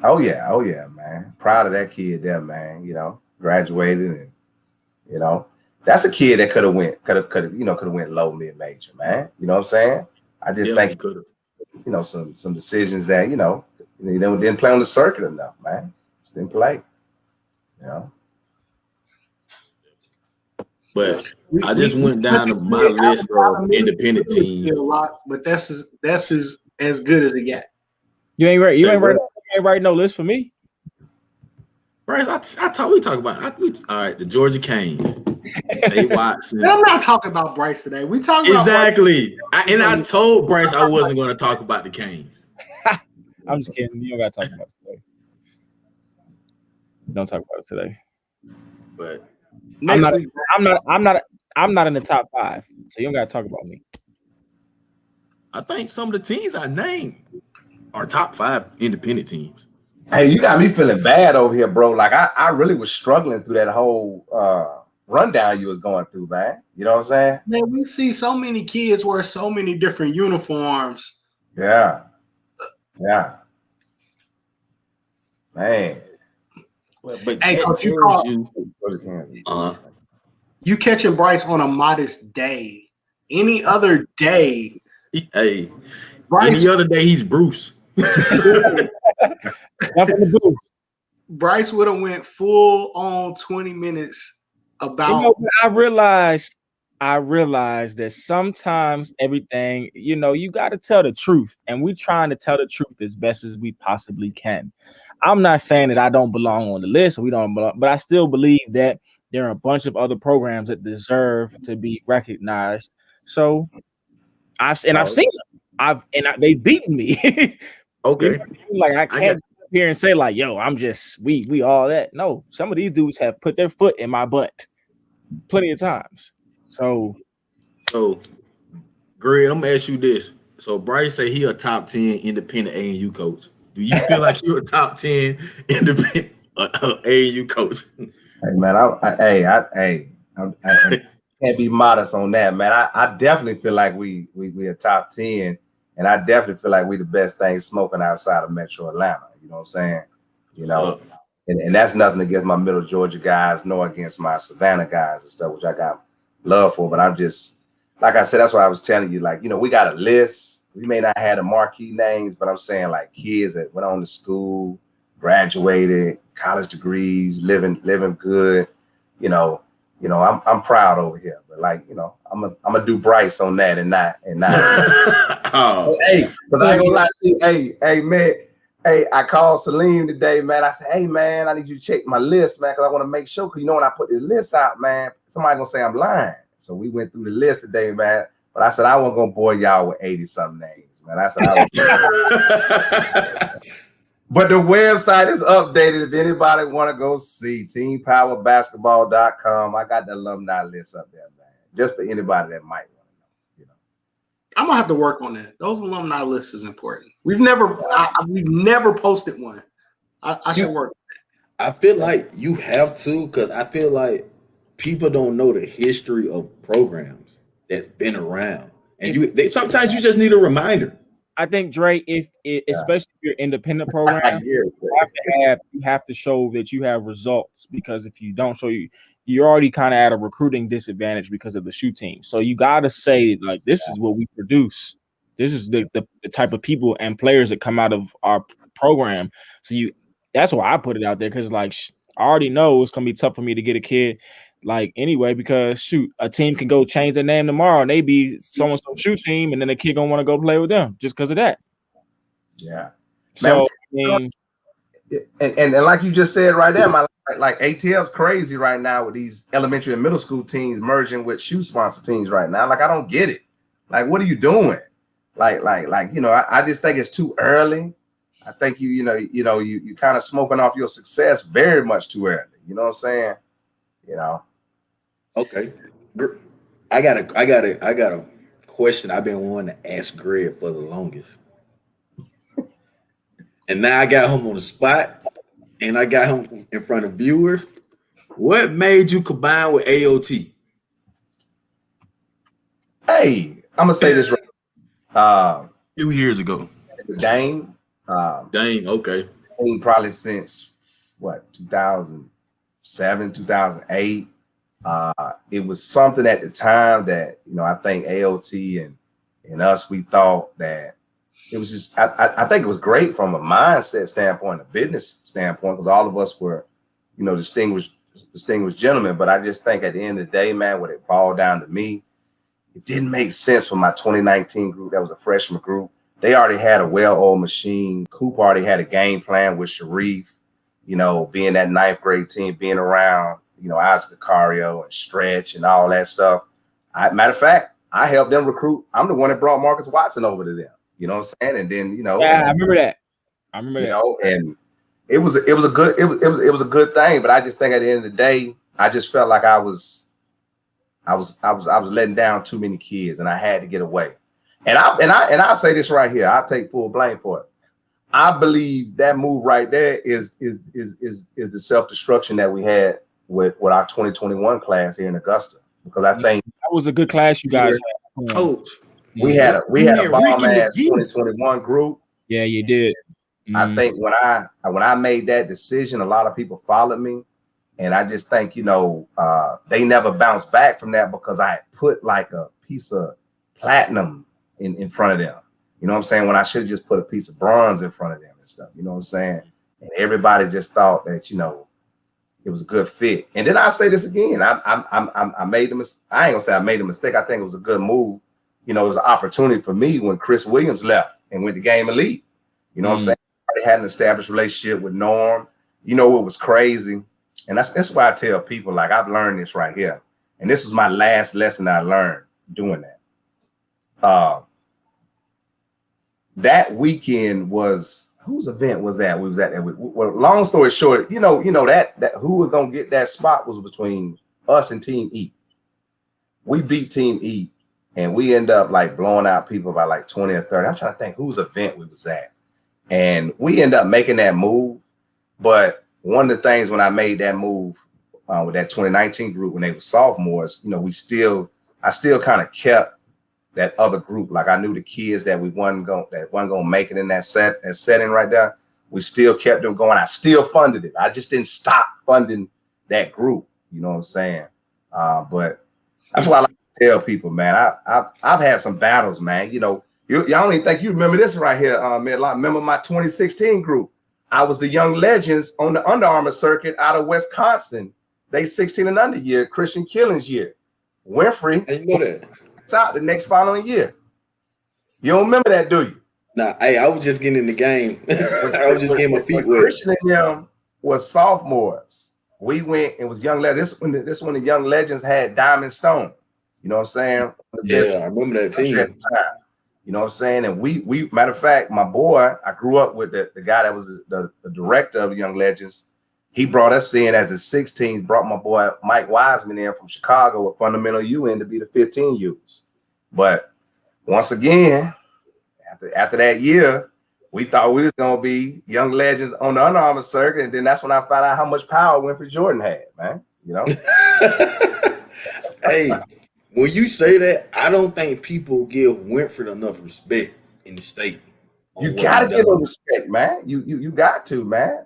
Oh yeah, man. Proud of that kid there, man. You know, graduated and you know. That's a kid that could have went low mid major, man. You know what I'm saying? I just think could have. You know, some decisions that didn't play on the circuit enough, man. Just didn't play. You know. But I just went down to my list of independent teams. A lot, but that's as good as it got. You ain't write no list for me. Bryce, we talk about all right, the Georgia Canes. Tate Watson. I'm not talking about Bryce today. We talking about exactly. I told Bryce I wasn't going to talk about the Canes. I'm just kidding. You don't got to talk about it today. Don't talk about it today. But I'm not in the top 5, so you don't got to talk about me. I think some of the teams I named are top 5 independent teams. Hey, you got me feeling bad over here, bro. Like I really was struggling through that whole rundown you was going through, man. You know what I'm saying? Man, we see so many kids wear so many different uniforms. Yeah. Man. But hey, Coach, you catching Bryce on a modest day. Any other day. Any other day he's Bruce. Bryce would have went full on 20 minutes about. I realized that sometimes everything, you got to tell the truth, and we're trying to tell the truth as best as we possibly can. I'm not saying that I don't belong on the list, or we don't belong, but I still believe that there are a bunch of other programs that deserve to be recognized. So I've seen them. They've beaten me. Okay. Like I can't come here and say like, yo, I'm just we all that. No, some of these dudes have put their foot in my butt plenty of times. So Greg, I'm gonna ask you this. So Bryce say he a top 10 independent A&U coach. Do you feel like you're a top 10 independent A&U coach? Hey man, I can't be modest on that, man. I definitely feel like we are top 10. And I definitely feel like we the best thing smoking outside of Metro Atlanta. You know what I'm saying? And that's nothing against my Middle Georgia guys, nor against my Savannah guys and stuff, which I got love for. But I'm just, like I said, that's what I was telling you. Like, we got a list. We may not have the marquee names, but I'm saying like kids that went on to school, graduated, college degrees, living good. I'm proud over here. But like, I'm gonna do Bryce on that and not. Oh. Hey, because I ain't gonna lie to you. Hey, man. Hey, I called Salim today, man. I said, hey, man, I need you to check my list, man, because I want to make sure. Because when I put this list out, man, somebody gonna say I'm lying. So we went through the list today, man. But I said I wasn't gonna bore y'all with 80-something names, man. I said But the website is updated. If anybody want to go see teampowerbasketball.com, I got the alumni list up there, man. Just for anybody that might want to know. I'm gonna have to work on that. Those alumni lists is important. We've never posted one. I should work. I feel like you have to, because I feel like people don't know the history of programs that's been around, and sometimes you just need a reminder. I think, Dre, especially if you're independent program, you have to show that you have results, because if you don't show you're already kind of at a recruiting disadvantage because of the shoe team. So you got to say, like, this is what we produce. This is the type of people and players that come out of our program. So that's why I put it out there, because like I already know it's gonna be tough for me to get a kid like anyway, because shoot, a team can go change their name tomorrow and they be so-and-so shoe team, and then the kid gonna want to go play with them just because of that. Yeah. So Man, and like you just said right there, like ATL's crazy right now with these elementary and middle school teams merging with shoe sponsor teams right now. Like, I don't get it. Like, what are you doing? I just think it's too early. I think you kind of smoking off your success very much too early. You know what I'm saying? Okay, I got a question I've been wanting to ask Greg for the longest, and now I got him on the spot, and I got him in front of viewers. What made you combine with AOT? Hey, I'm gonna say this right. A few years ago. Dane. Dang, okay. Probably since 2007, 2008. It was something at the time that I think AOT and us, we thought that it was just I think it was great from a mindset standpoint, a business standpoint, because all of us were distinguished gentlemen. But I just think at the end of the day, man, when it boiled down to me, it didn't make sense for my 2019 group. That was a freshman group. They already had a well-oiled machine. Coop already had a game plan with Sharif, being that 9th grade team, being around, Isaac Cario and Stretch and all that stuff. Matter of fact, I helped them recruit. I'm the one that brought Marcus Watson over to them. You know what I'm saying? And then, yeah, I remember that. And it was a good thing. But I just think at the end of the day, I just felt like I was letting down too many kids, and I had to get away. And I'll say this right here. I'll take full blame for it. I believe that move right there is the self-destruction that we had with our 2021 class here in Augusta. Because I think that was a good class you guys had. Coach, we had a bomb ass 2021 group. Yeah, you did. I think when I made that decision, a lot of people followed me. And I just think, they never bounced back from that, because I had put like a piece of platinum in front of them. You know what I'm saying? When I should have just put a piece of bronze in front of them and stuff. You know what I'm saying? And everybody just thought that, it was a good fit. And then I say this again. I made the mistake. I ain't gonna say I made a mistake. I think it was a good move. It was an opportunity for me when Chris Williams left and went to Game Elite. You know what I'm saying? I had an established relationship with Norm. It was crazy. And that's why I tell people, like, I've learned this right here. And this was my last lesson I learned doing that. That weekend was, whose event was that? We was at that. Well, long story short, that who was gonna get that spot was between us and Team E. We beat Team E, and we end up like blowing out people by like 20 or 30. I'm trying to think whose event we was at, and we end up making that move. But one of the things when I made that move with that 2019 group when they were sophomores, I still kind of kept that other group. Like, I knew the kids that wasn't gonna make it in that setting right there. we still kept them going. I still funded it. I just didn't stop funding that group. You know what I'm saying? But that's why I like to tell people, man. I've had some battles, man. You know, y'all don't even think you remember this right here, Medlock. Remember my 2016 group? I was the Young Legends on the Under Armour circuit out of Wisconsin. They 16 and under year, Christian Killings year. Winfrey, And you know that. it's out the next following year. You don't remember that, do you? Nah, hey, I was just getting in the game. I was just getting my feet wet. Christian and them was sophomores. We went, it was Young Legends. This when the Young Legends had Diamond Stone. You know what I'm saying? Yeah, I remember that team. At the time. You know what I'm saying? And we matter of fact, my boy, I grew up with the guy that was the director of Young Legends. He brought us in as a 16, brought my boy Mike Wiseman in from Chicago with Fundamental UN to be the 15 U's. But once again, after that year, we thought we was gonna be Young Legends on the Under Armour circuit, and then that's when I found out how much power Winfrey Jordan had, man. You know? Hey, when you say that, I don't think people give Winfrey enough respect in the state. You gotta give him respect, man. You got to, man.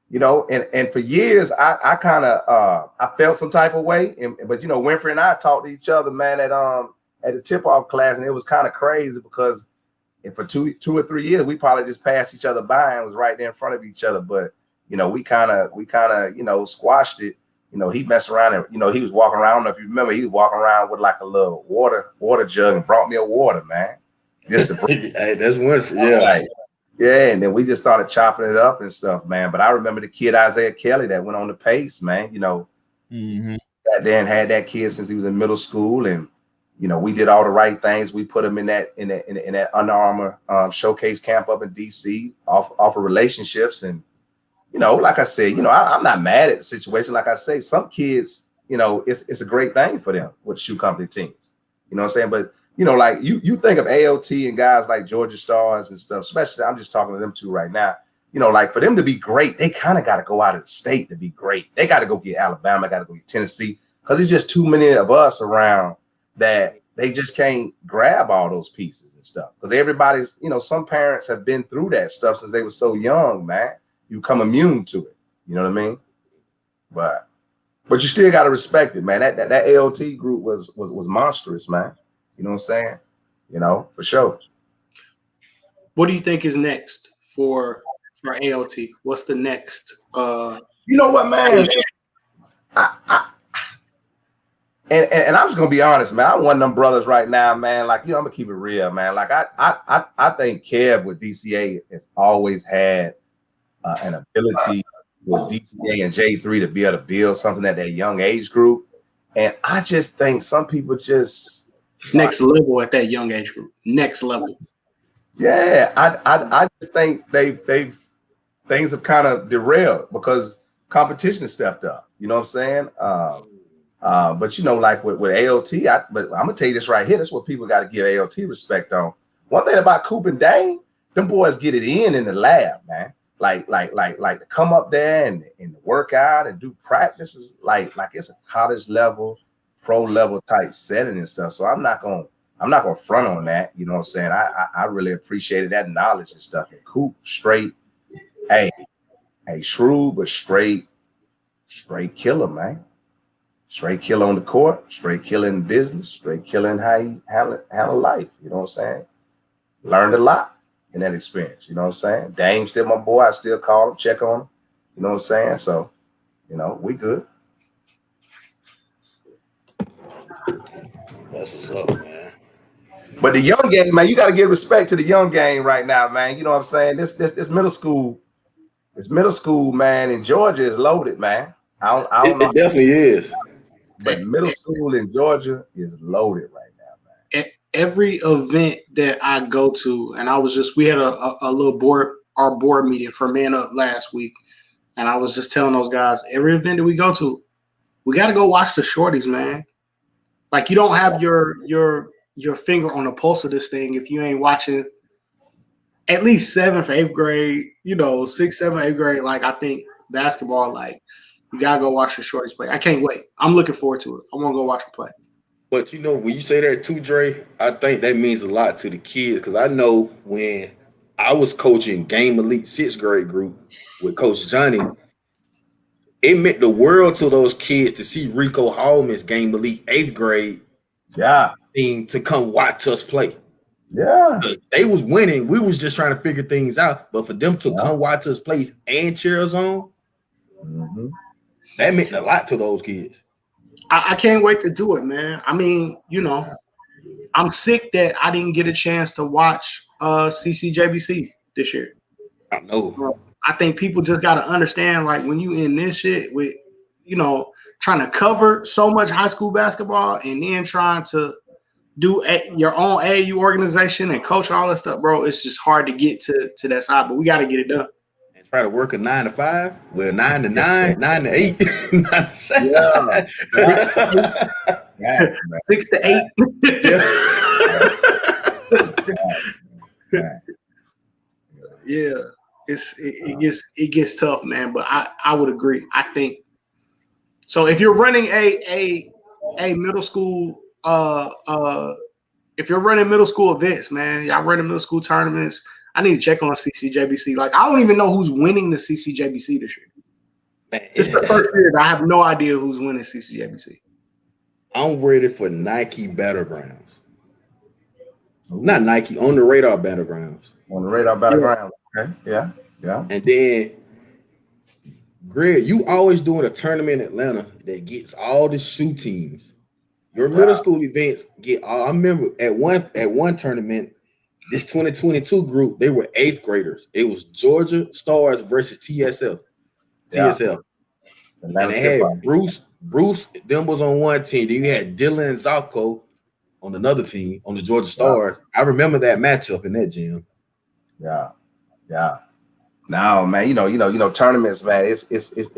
You know, and for years I kind of I felt some type of way, but you know, Winfrey and I talked to each other, man, at the tip-off class, and it was kind of crazy because for two or 3 years we probably just passed each other by and was right there in front of each other. But you know, we kind of you know, squashed it. You know, he messed around and, you know, he was walking around. I don't know if you remember, he was walking around with like a little water jug and brought me a water, man. Just to hey, that's Winfrey, yeah. Like, yeah, and then we just started chopping it up and stuff, man. But I remember the kid Isaiah Kelly that went on the pace, man. You know, sat there and had that kid since he was in middle school, and you know, we did all the right things. We put him in that Under Armour showcase camp up in DC, off of relationships. And you know, like I said, you know, I'm not mad at the situation. Like I say, some kids, you know, it's a great thing for them with shoe company teams. You know what I'm saying? But you know, like you think of ALT and guys like Georgia Stars and stuff, especially I'm just talking to them two right now. You know, like for them to be great, they kind of got to go out of the state to be great. They got to go get Alabama, got to go get Tennessee, because there's just too many of us around that they just can't grab all those pieces and stuff. Because everybody's, you know, some parents have been through that stuff since they were so young, man. You become immune to it. You know what I mean? But you still got to respect it, man. That ALT group was monstrous, man. You know what I'm saying? You know, for sure. What do you think is next for ALT? What's the next? You know what, man? And I'm just gonna be honest, man. I'm one of them brothers right now, man. Like, you know, I'm gonna keep it real, man. Like, I think Kev with DCA has always had an ability with DCA and J3 to be able to build something at that young age group. And I just think some people just next level at that young age group. Next level. Yeah, I just think things have kind of derailed because competition has stepped up. You know what I'm saying? But you know, like with ALT, but I'm gonna tell you this right here. That's what people got to give ALT respect on. One thing about Coop and Dane, them boys get it in the lab, man. Like to come up there and work out and do practices like it's a college level, pro level type setting and stuff. So I'm not gonna front on that. You know what I'm saying? I really appreciated that knowledge and stuff. And Coop straight, hey, shrewd but straight killer, man. Straight killer on the court, straight killer in business, straight killer in how he handle life. You know what I'm saying? Learned a lot in that experience. You know what I'm saying? Dame's still my boy. I still call him, check on him. You know what I'm saying? So, you know, we good. That's what's up, man. But the young game, man, you got to give respect to the young game right now, man. You know what I'm saying? This middle school, man, in Georgia is loaded, man. I don't know. It definitely is. But middle school in Georgia is loaded right now, man. Every event that I go to, and we had a little board meeting for Man Up last week, and I was just telling those guys, every event that we go to, we got to go watch the shorties, man. Like, you don't have your finger on the pulse of this thing if you ain't watching at least 7th, 8th grade, you know, 6th, 7th, 8th grade. Like, I think basketball, like, you got to go watch the shorties play. I can't wait. I'm looking forward to it. I want to go watch them play. But, you know, when you say that too, Dre, I think that means a lot to the kids because I know when I was coaching Game Elite 6th grade group with Coach Johnny. It meant the world to those kids to see Rico Hallman's Game Elite 8th grade team to come watch us play. Yeah. They was winning. We was just trying to figure things out. But for them to come watch us play and cheer us on, that meant a lot to those kids. I can't wait to do it, man. I mean, you know, I'm sick that I didn't get a chance to watch CCJBC this year. I know. I think people just got to understand, like, when you in this shit with, you know, trying to cover so much high school basketball and then trying to do your own AAU organization and coach all that stuff, bro, it's just hard to get to that side, but we got to get it done. And try to work a 9 to 5, well, 9 to 9, 9 to 8, 9 to 7. Yeah. 6 to 8. Yeah. It gets tough, man. But I would agree. I think so. If you're running a middle school, if you're running middle school events, man, y'all running middle school tournaments, I need to check on CCJBC. Like, I don't even know who's winning the CCJBC this year. Man, it's the first year that I have no idea who's winning CCJBC. I'm ready for Nike Battlegrounds. Not Nike, on the radar Battlegrounds. On the radar Battlegrounds. Okay. Yeah. And then, Greg, you always doing a tournament in Atlanta that gets all the shoe teams. Your middle school events get all. I remember at one tournament, this 2022 group, they were 8th graders. It was Georgia Stars versus TSL. And they had Bruce, them was on one team. Then you had Dylan and Zalco on another team, on the Georgia Stars. I remember that matchup in that gym. Yeah. Now, man, you know, tournaments, man, it's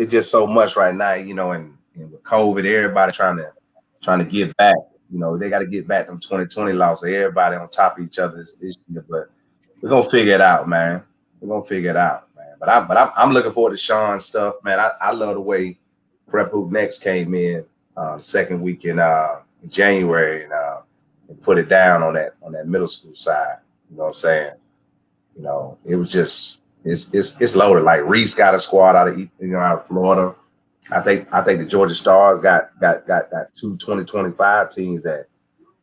just so much right now, you know, and with COVID, everybody trying to get back. You know, they got to get back from 2020 loss. Everybody on top of each other this year, but we're gonna figure it out, man. But I'm looking forward to Sean's stuff, man. I love the way Prep Hoop Next came in second week in January and put it down on that middle school side. You know what I'm saying? You know, it was just it's loaded. Like Reese got a squad out of Florida. I think the Georgia Stars got 2 2025 teams that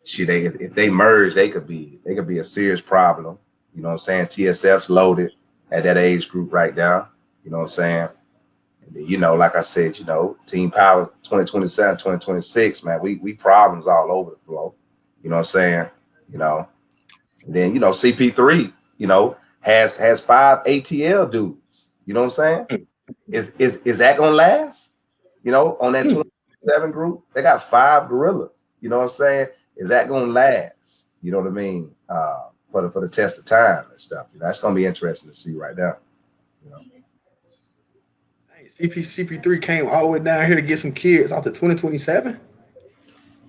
if they merge, they could be a serious problem. You know what I'm saying? TSF's loaded at that age group right now. You know what I'm saying? And then, you know, like I said, you know, Team Power 2027, 2026, man, we problems all over the floor. You know what I'm saying? You know, and then, you know, CP3, you know, has 5 ATL dudes. You know what I'm saying? Is that gonna last? You know, on that 27 group, they got 5 gorillas. You know what I'm saying? Is that gonna last? You know what I mean? For the test of time and stuff. You know, that's gonna be interesting to see right now. You know? Hey, CP3 came all the way down here to get some kids out to 2027.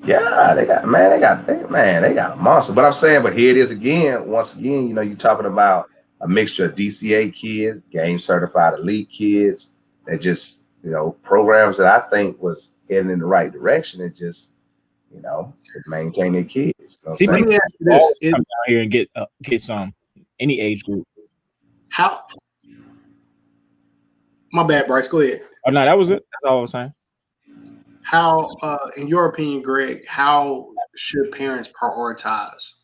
Yeah, they got a monster. But I'm saying, but here it is again. Once again, you know, you're talking about a mixture of DCA kids, game certified elite kids that just, you know, programs that I think was heading in the right direction and just, you know, maintain their kids. You know let me ask you this: come down here and get some any age group. How? My bad, Bryce. Go ahead. Oh no, that was it. That's all I was saying. How, in your opinion, Greg, how should parents prioritize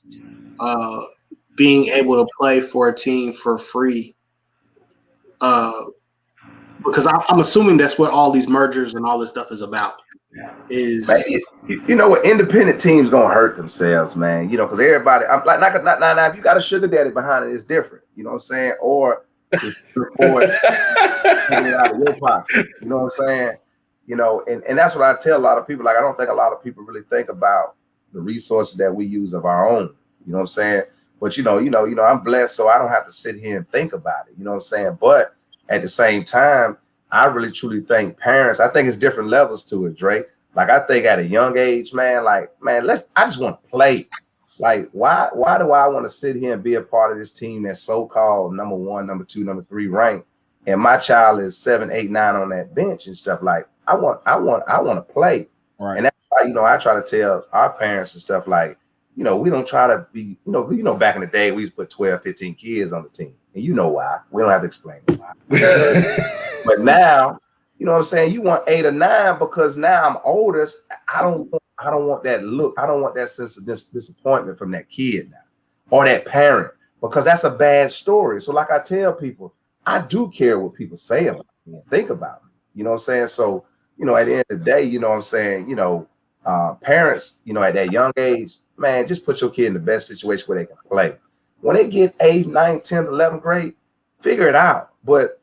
being able to play for a team for free? Because I'm assuming that's what all these mergers and all this stuff is about. Is you know what, independent teams gonna hurt themselves, man. You know, because everybody, I'm like, not if you got a sugar daddy behind it, it's different. You know what I'm saying? Or it's out of your pocket. You know what I'm saying? You know, and that's what I tell a lot of people. Like, I don't think a lot of people really think about the resources that we use of our own. You know what I'm saying? But you know, I'm blessed, so I don't have to sit here and think about it. You know what I'm saying? But at the same time, I really truly think parents, I think it's different levels to it, Drake. Like, I think at a young age, man, I just want to play. Like, why do I want to sit here and be a part of this team that's so-called number 1, number 2, number 3 ranked, and my child is 7, 8, 9 on that bench and stuff? Like, I want to play. Right. And that's why, you know, I try to tell our parents and stuff like, we don't try to be, back in the day, we used to put 12, 15 kids on the team. And you know why. We don't have to explain why. But now, you know what I'm saying? You want 8 or 9 because now I'm older. I don't want that look. I don't want that sense of disappointment from that kid now or that parent, because that's a bad story. So like I tell people, I do care what people say about me and think about me. You know what I'm saying? So, at the end of the day, you know what I'm saying? Parents, at that young age, man, just put your kid in the best situation where they can play. When they get 8th, 9th, 10th, 11th grade, figure it out. But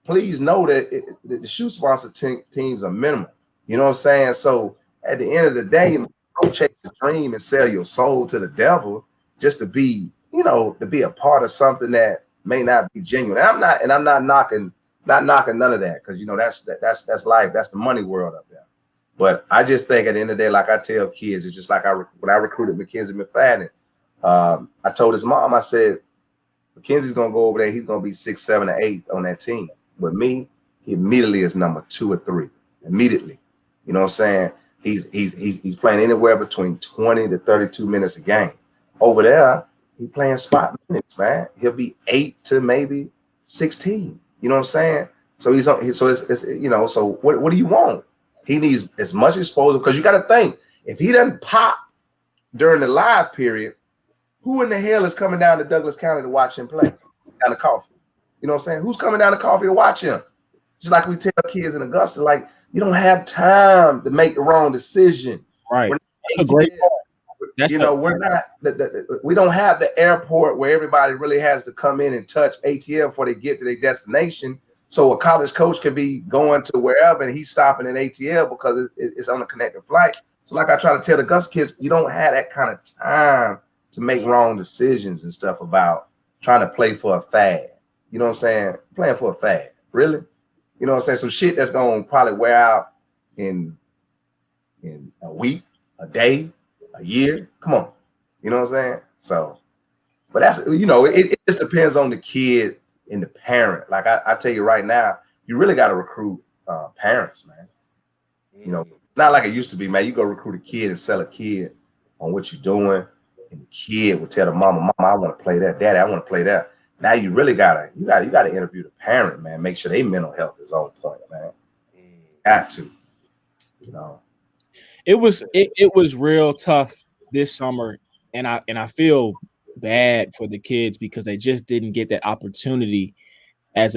please know that the shoe sponsor teams are minimal. You know what I'm saying? So at the end of the day, don't chase a dream and sell your soul to the devil just to be, to be a part of something that may not be genuine. And I'm not knocking none of that, because that's life. That's the money world up there. But I just think at the end of the day, like I tell kids, it's just like when I recruited Mackenzie McFadden, I told his mom, I said, Mackenzie's gonna go over there. He's gonna be 6th, 7th, or 8th on that team. With me, he immediately is number 2 or 3. Immediately, you know what I'm saying? He's playing anywhere between 20 to 32 minutes a game. Over there, he playing spot minutes, man. He'll be 8 to maybe 16. You know what I'm saying? So it's so what do you want? He needs as much exposure, because you got to think, if he doesn't pop during the live period, who in the hell is coming down to Douglas County to watch him play down the Coffee? You know what I'm saying? Who's coming down to Coffee to watch him? Just like we tell kids in Augusta, like, you don't have time to make the wrong decision. Right. That's a great point. We don't have the airport where everybody really has to come in and touch ATL before they get to their destination. So a college coach can be going to wherever and he's stopping in ATL because it's on a connected flight. So like I try to tell the Augusta kids, you don't have that kind of time to make wrong decisions and stuff about trying to play for a fad. You know what I'm saying? Playing for a fad. Really? You know what I'm saying? Some shit that's going to probably wear out in a week, a day, a year. Come on. You know what I'm saying? So, but that's, it just depends on the kid and the parent. Like I tell you right now, you really got to recruit parents, man. Not like it used to be, man. You go recruit a kid and sell a kid on what you're doing, and the kid will tell the mama, I want to play that. Daddy, I want to play that. Now you really gotta interview the parent, man. Make sure their mental health is on point, man. Got to, It was real tough this summer, and I feel bad for the kids because they just didn't get that opportunity as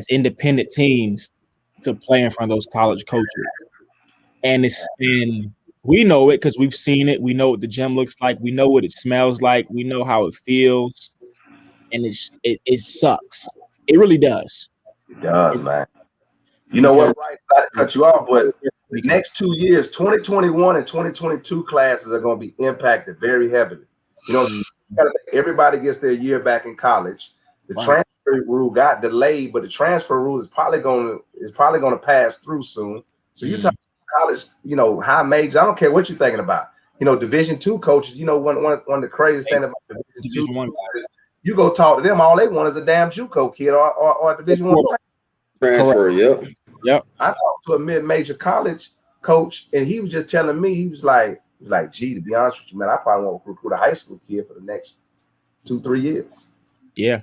independent teams to play in front of those college coaches. And we know it because we've seen it. We know what the gym looks like. We know what it smells like. We know how it feels. And it sucks. It really does. It does, man. You know what, right? Not to cut you off, but the next 2 years, 2021 and 2022 classes are going to be impacted very heavily. Everybody gets their year back in college. The transfer rule got delayed, but the transfer rule is probably going to pass through soon. So you talk college, high majors. I don't care what you're thinking about. Division II coaches. One of the craziest things about Division II is you go talk to them, all they want is a damn JUCO kid or a Division I transfer. Yep. I talked to a mid-major college coach, and he was just telling me, he was like, gee, to be honest with you, man, I probably won't recruit a high school kid for the next 2-3 years. Yeah.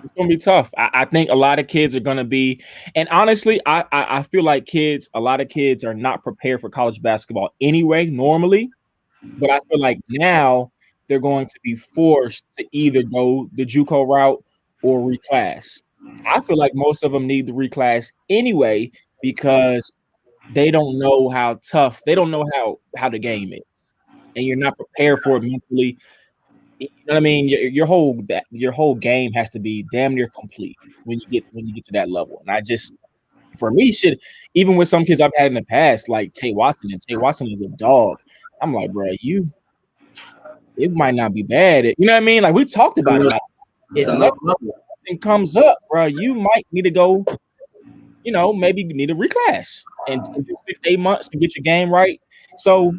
It's gonna be tough. I think a lot of kids are gonna be, and honestly, I feel like a lot of kids are not prepared for college basketball anyway, normally. But I feel like now they're going to be forced to either go the JUCO route or reclass. I feel like most of them need to reclass anyway because they don't know how tough, they don't know how the game is, and you're not prepared for it mentally. You know what I mean? Your whole game has to be damn near complete when you get to that level. And for me, even with some kids I've had in the past, like Tay Watson, and Tay Watson is a dog. I'm like, bro, it might not be bad. You know what I mean? Like we talked about it. If something comes up, bro, you might need to go, maybe you need to reclass and do 6 to 8 months to get your game right. So,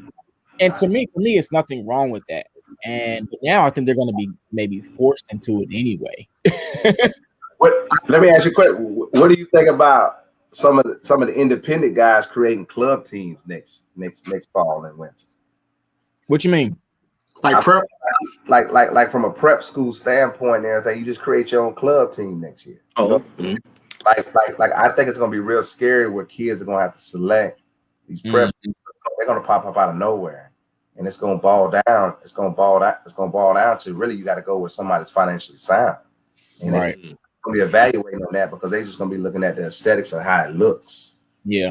and for me, it's nothing wrong with that. And now I think they're going to be maybe forced into it anyway. Let me ask you a question. What do you think about some of the independent guys creating club teams next fall and winter? What you mean? Like prep. Like from a prep school standpoint and everything, you just create your own club team next year. You know? Like I think it's gonna be real scary where kids are gonna have to select these prep. They're gonna pop up out of nowhere, and it's gonna ball down. It's gonna ball down to really you got to go with somebody that's financially sound, and they're gonna be evaluating on that because they're just gonna be looking at the aesthetics of how it looks. Yeah,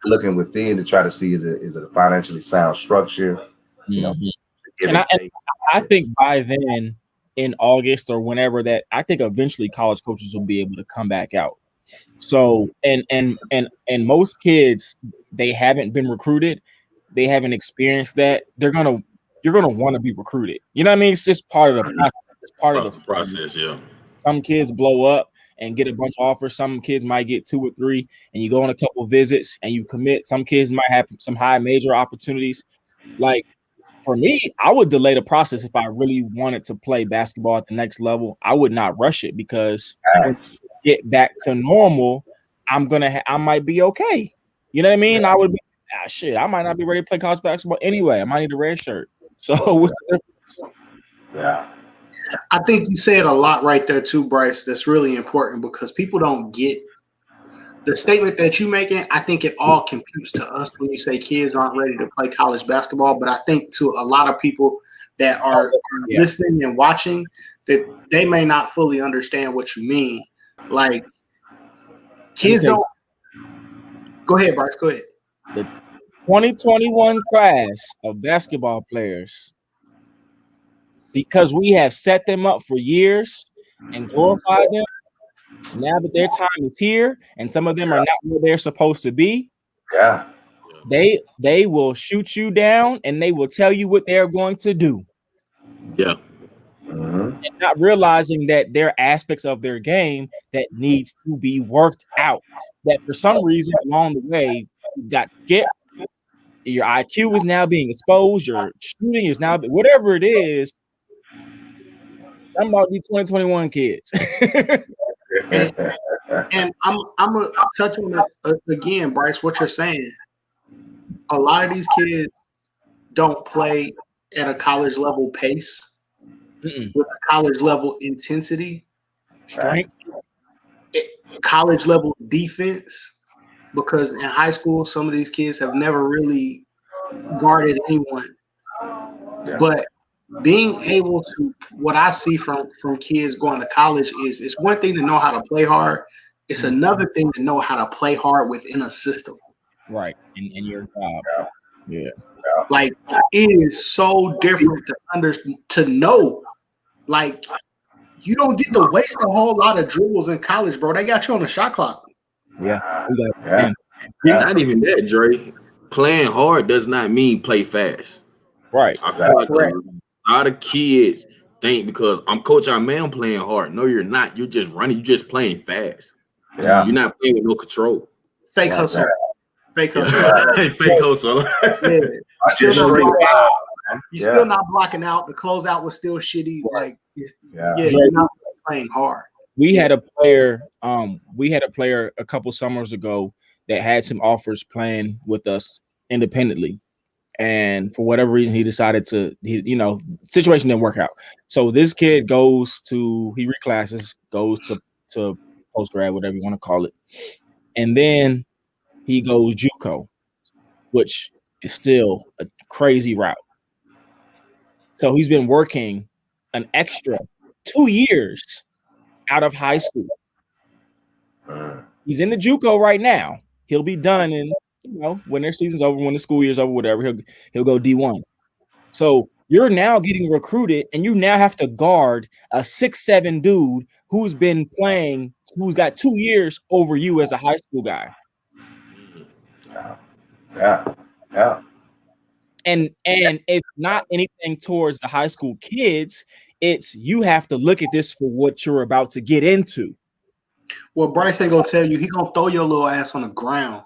looking within to try to see is it a financially sound structure, you know. And I think by then in August or whenever that, I think eventually college coaches will be able to come back out. So and most kids, they haven't been recruited, they haven't experienced that. You're gonna want to be recruited. You know what I mean? It's just part of the process. It's part of the process. Yeah. Some kids blow up and get a bunch of offers. Some kids might get 2 or 3, and you go on a couple of visits and you commit. Some kids might have some high major opportunities. Like for me, I would delay the process if I really wanted to play basketball at the next level. I would not rush it because when you get back to normal, I might be okay. You know what I mean? I would be shit. I might not be ready to play college basketball anyway. I might need a red shirt. So what's the difference? Yeah. I think you said a lot right there too, Bryce. That's really important because people don't get the statement that you're making. I think it all computes to us when you say kids aren't ready to play college basketball. But I think to a lot of people that are listening and watching, that they may not fully understand what you mean. Like kids don't. Go ahead, Bryce. Go ahead. The 2021 class of basketball players, because we have set them up for years and glorified them, now that their time is here and some of them are not where they're supposed to be, they will shoot you down and they will tell you what they're going to do. Yeah. And not realizing that there are aspects of their game that needs to be worked out. That for some reason along the way you got skipped. Your IQ is now being exposed. Your shooting is now whatever it is. I'm about these 2021 kids. and I'm gonna touch on that again, Bryce. What you're saying, a lot of these kids don't play at a college level pace with a college level intensity, strength, college level defense. Because in high school, some of these kids have never really guarded anyone. But being able to, what I see from kids going to college is it's one thing to know how to play hard. It's another thing to know how to play hard within a system. Right. In your job. Yeah. Like it is so different to know. Like you don't get to waste a whole lot of dribbles in college, bro. They got you on the shot clock. Yeah. Not even that, Dre. Playing hard does not mean play fast. Right. I feel like a lot of kids think because I'm Coach I'm playing hard. No, you're not. You're just running. You're just playing fast. Yeah. You're not playing with no control. Fake hustle. Fake hustle. Fake hustle. You're still not blocking out. The closeout was still shitty. Like, you're not playing hard. We had a player a couple summers ago that had some offers playing with us independently. And for whatever reason, he decided situation didn't work out. So this kid he reclasses, goes to post-grad, whatever you want to call it. And then he goes JUCO, which is still a crazy route. So he's been working an extra 2 years out of high school. He's in the JUCO right now. He'll be done in, when their season's over, when the school year's over, whatever, he'll go D1. So you're now getting recruited and you now have to guard a 6'7" dude who's been playing, who's got 2 years over you as a high school guy. Yeah. And it's not anything towards the high school kids. It's you have to look at this for what you're about to get into. Well, Bryce ain't gonna tell you. He gonna throw your little ass on the ground.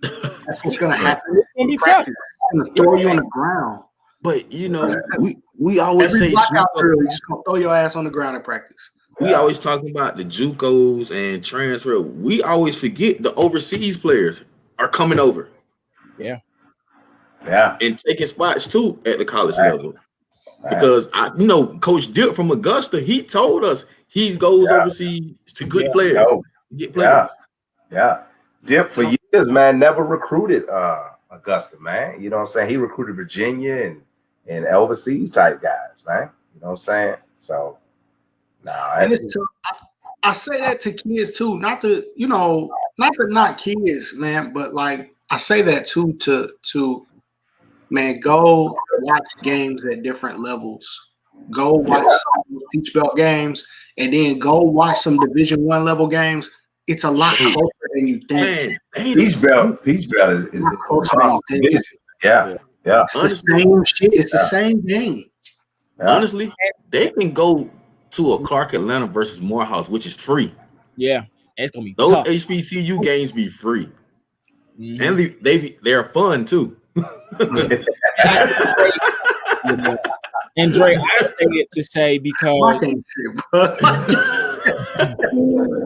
That's what's gonna happen. It's gonna be tough. He's gonna throw you on the ground. But we always say blackout early, just gonna throw your ass on the ground in practice. We always talking about the JUCOs and transfer. We always forget the overseas players are coming over. Yeah. Yeah. And taking spots too at the college level. Because Coach Dip from Augusta, he told us he goes overseas to get players. Get players. Yeah. Dip for years, man, never recruited Augusta, man. You know what I'm saying? He recruited Virginia and overseas type guys, man. You know what I'm saying? So and it's I say that to kids too, not kids, man, but like I say that too to man, go watch games at different levels. Go watch some Peach Belt games, and then go watch some Division I level games. It's a lot closer than you think. Man, Peach Belt is closer than you think. Yeah. It's the same shit. It's the same game. Honestly, they can go to a Clark Atlanta versus Morehouse, which is free. Yeah, it's gonna be those tough. HBCU games be free, and they're fun too. And Dre, I say it to say because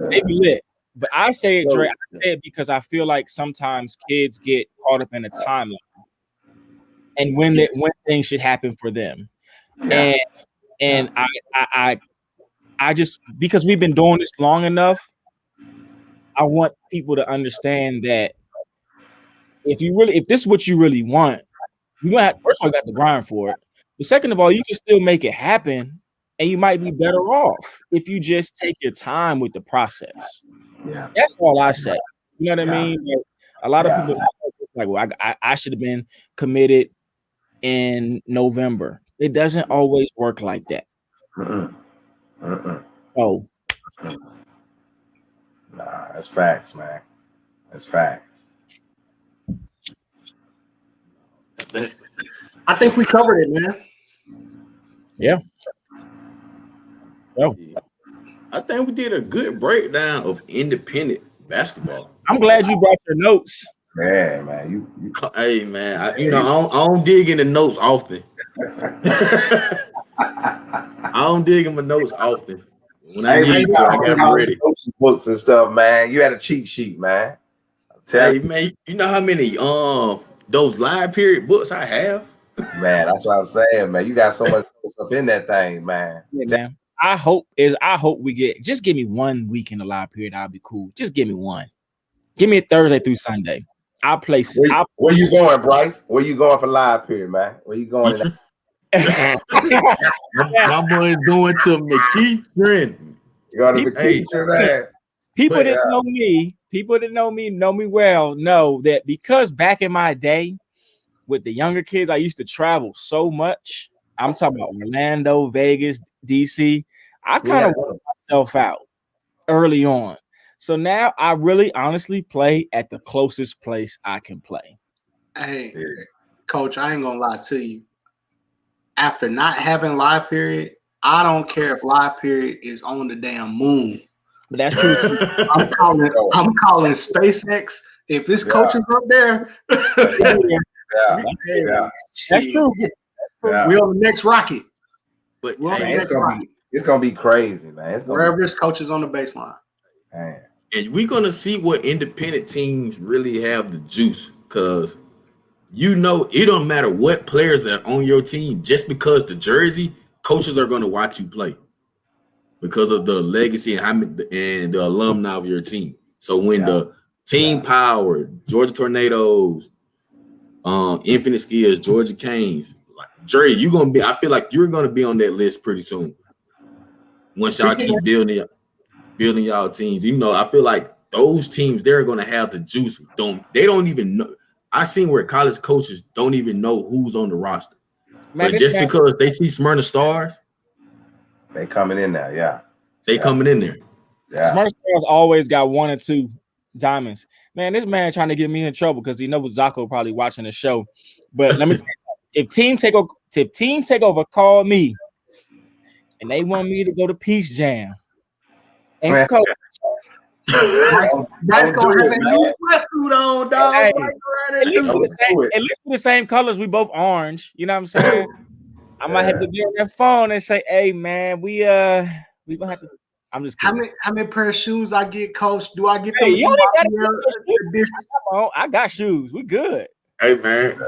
they be lit. But I say it, Dre, I say it because I feel like sometimes kids get caught up in a timeline and when things should happen for them. And I just, because we've been doing this long enough, I want people to understand that if this is what you really want, you're gonna have, first of all, you got to grind for it. But second of all, you can still make it happen, and you might be better off if you just take your time with the process. Yeah, that's all I say. You know what I mean? Like, a lot of people like, well, I should have been committed in November. It doesn't always work like that. Oh, nah, that's facts, man. That's facts. I think we covered it, man. Yeah. Oh. I think we did a good breakdown of independent basketball. I'm glad you brought your notes. Yeah, man. You hey, man. I don't dig in the notes often. I don't dig in my notes often. When I need to, I got ready. Books and stuff, man. You had a cheat sheet, man. Hey, man. You know how many those live period books I have? Man, that's what I'm saying, man. You got so much stuff in that thing, man. Yeah, man. I hope we get, just give me 1 week in the live period. I'll be cool. Just give me one. Give me a Thursday through Sunday. I'll play. Where you going, Bryce? Where you going for live period, man? Where you going? My boy is going to McKeith Trend. You going to McKeith Trend, man? People that know me well, know that because back in my day with the younger kids, I used to travel so much. I'm talking about Orlando, Vegas, DC. I kind of worked myself out early on. So now I really honestly play at the closest place I can play. Hey, Coach, I ain't gonna lie to you. After not having live period, I don't care if live period is on the damn moon. But that's true too. I'm calling SpaceX. If this coach is up there, that's true. We're on the next rocket. But it's gonna be crazy, man. Wherever this coach is on the baseline. Man. And we're gonna see what independent teams really have the juice, because it don't matter what players are on your team, just because the jersey, coaches are gonna watch you play because of the legacy and the alumni of your team. So when the team power, Georgia Tornadoes, Infinite Skills, Georgia Canes, like Dre, I feel like you're gonna be on that list pretty soon. Once y'all keep building y'all teams, I feel like those teams, they're gonna have the juice. They don't even know. I seen where college coaches don't even know who's on the roster. Man, but just because they see Smyrna Stars, they coming in there. Yeah, they coming in there. Yeah. Smyrna Stars always got 1 or 2 diamonds. Man, this man trying to get me in trouble because he knows Zacho probably watching the show. But let me tell you, if Team Takeover called me and they want me to go to Peace Jam, and coach, that's gonna have a new sweatsuit on, dog. Hey, at least the same colors. We both orange. You know what I'm saying? I might have to be on that phone and say, "Hey, man, we gonna have to." I'm just kidding. How many pair of shoes I get, Coach? Do I get them? Hey, I got shoes. We good. Hey, man,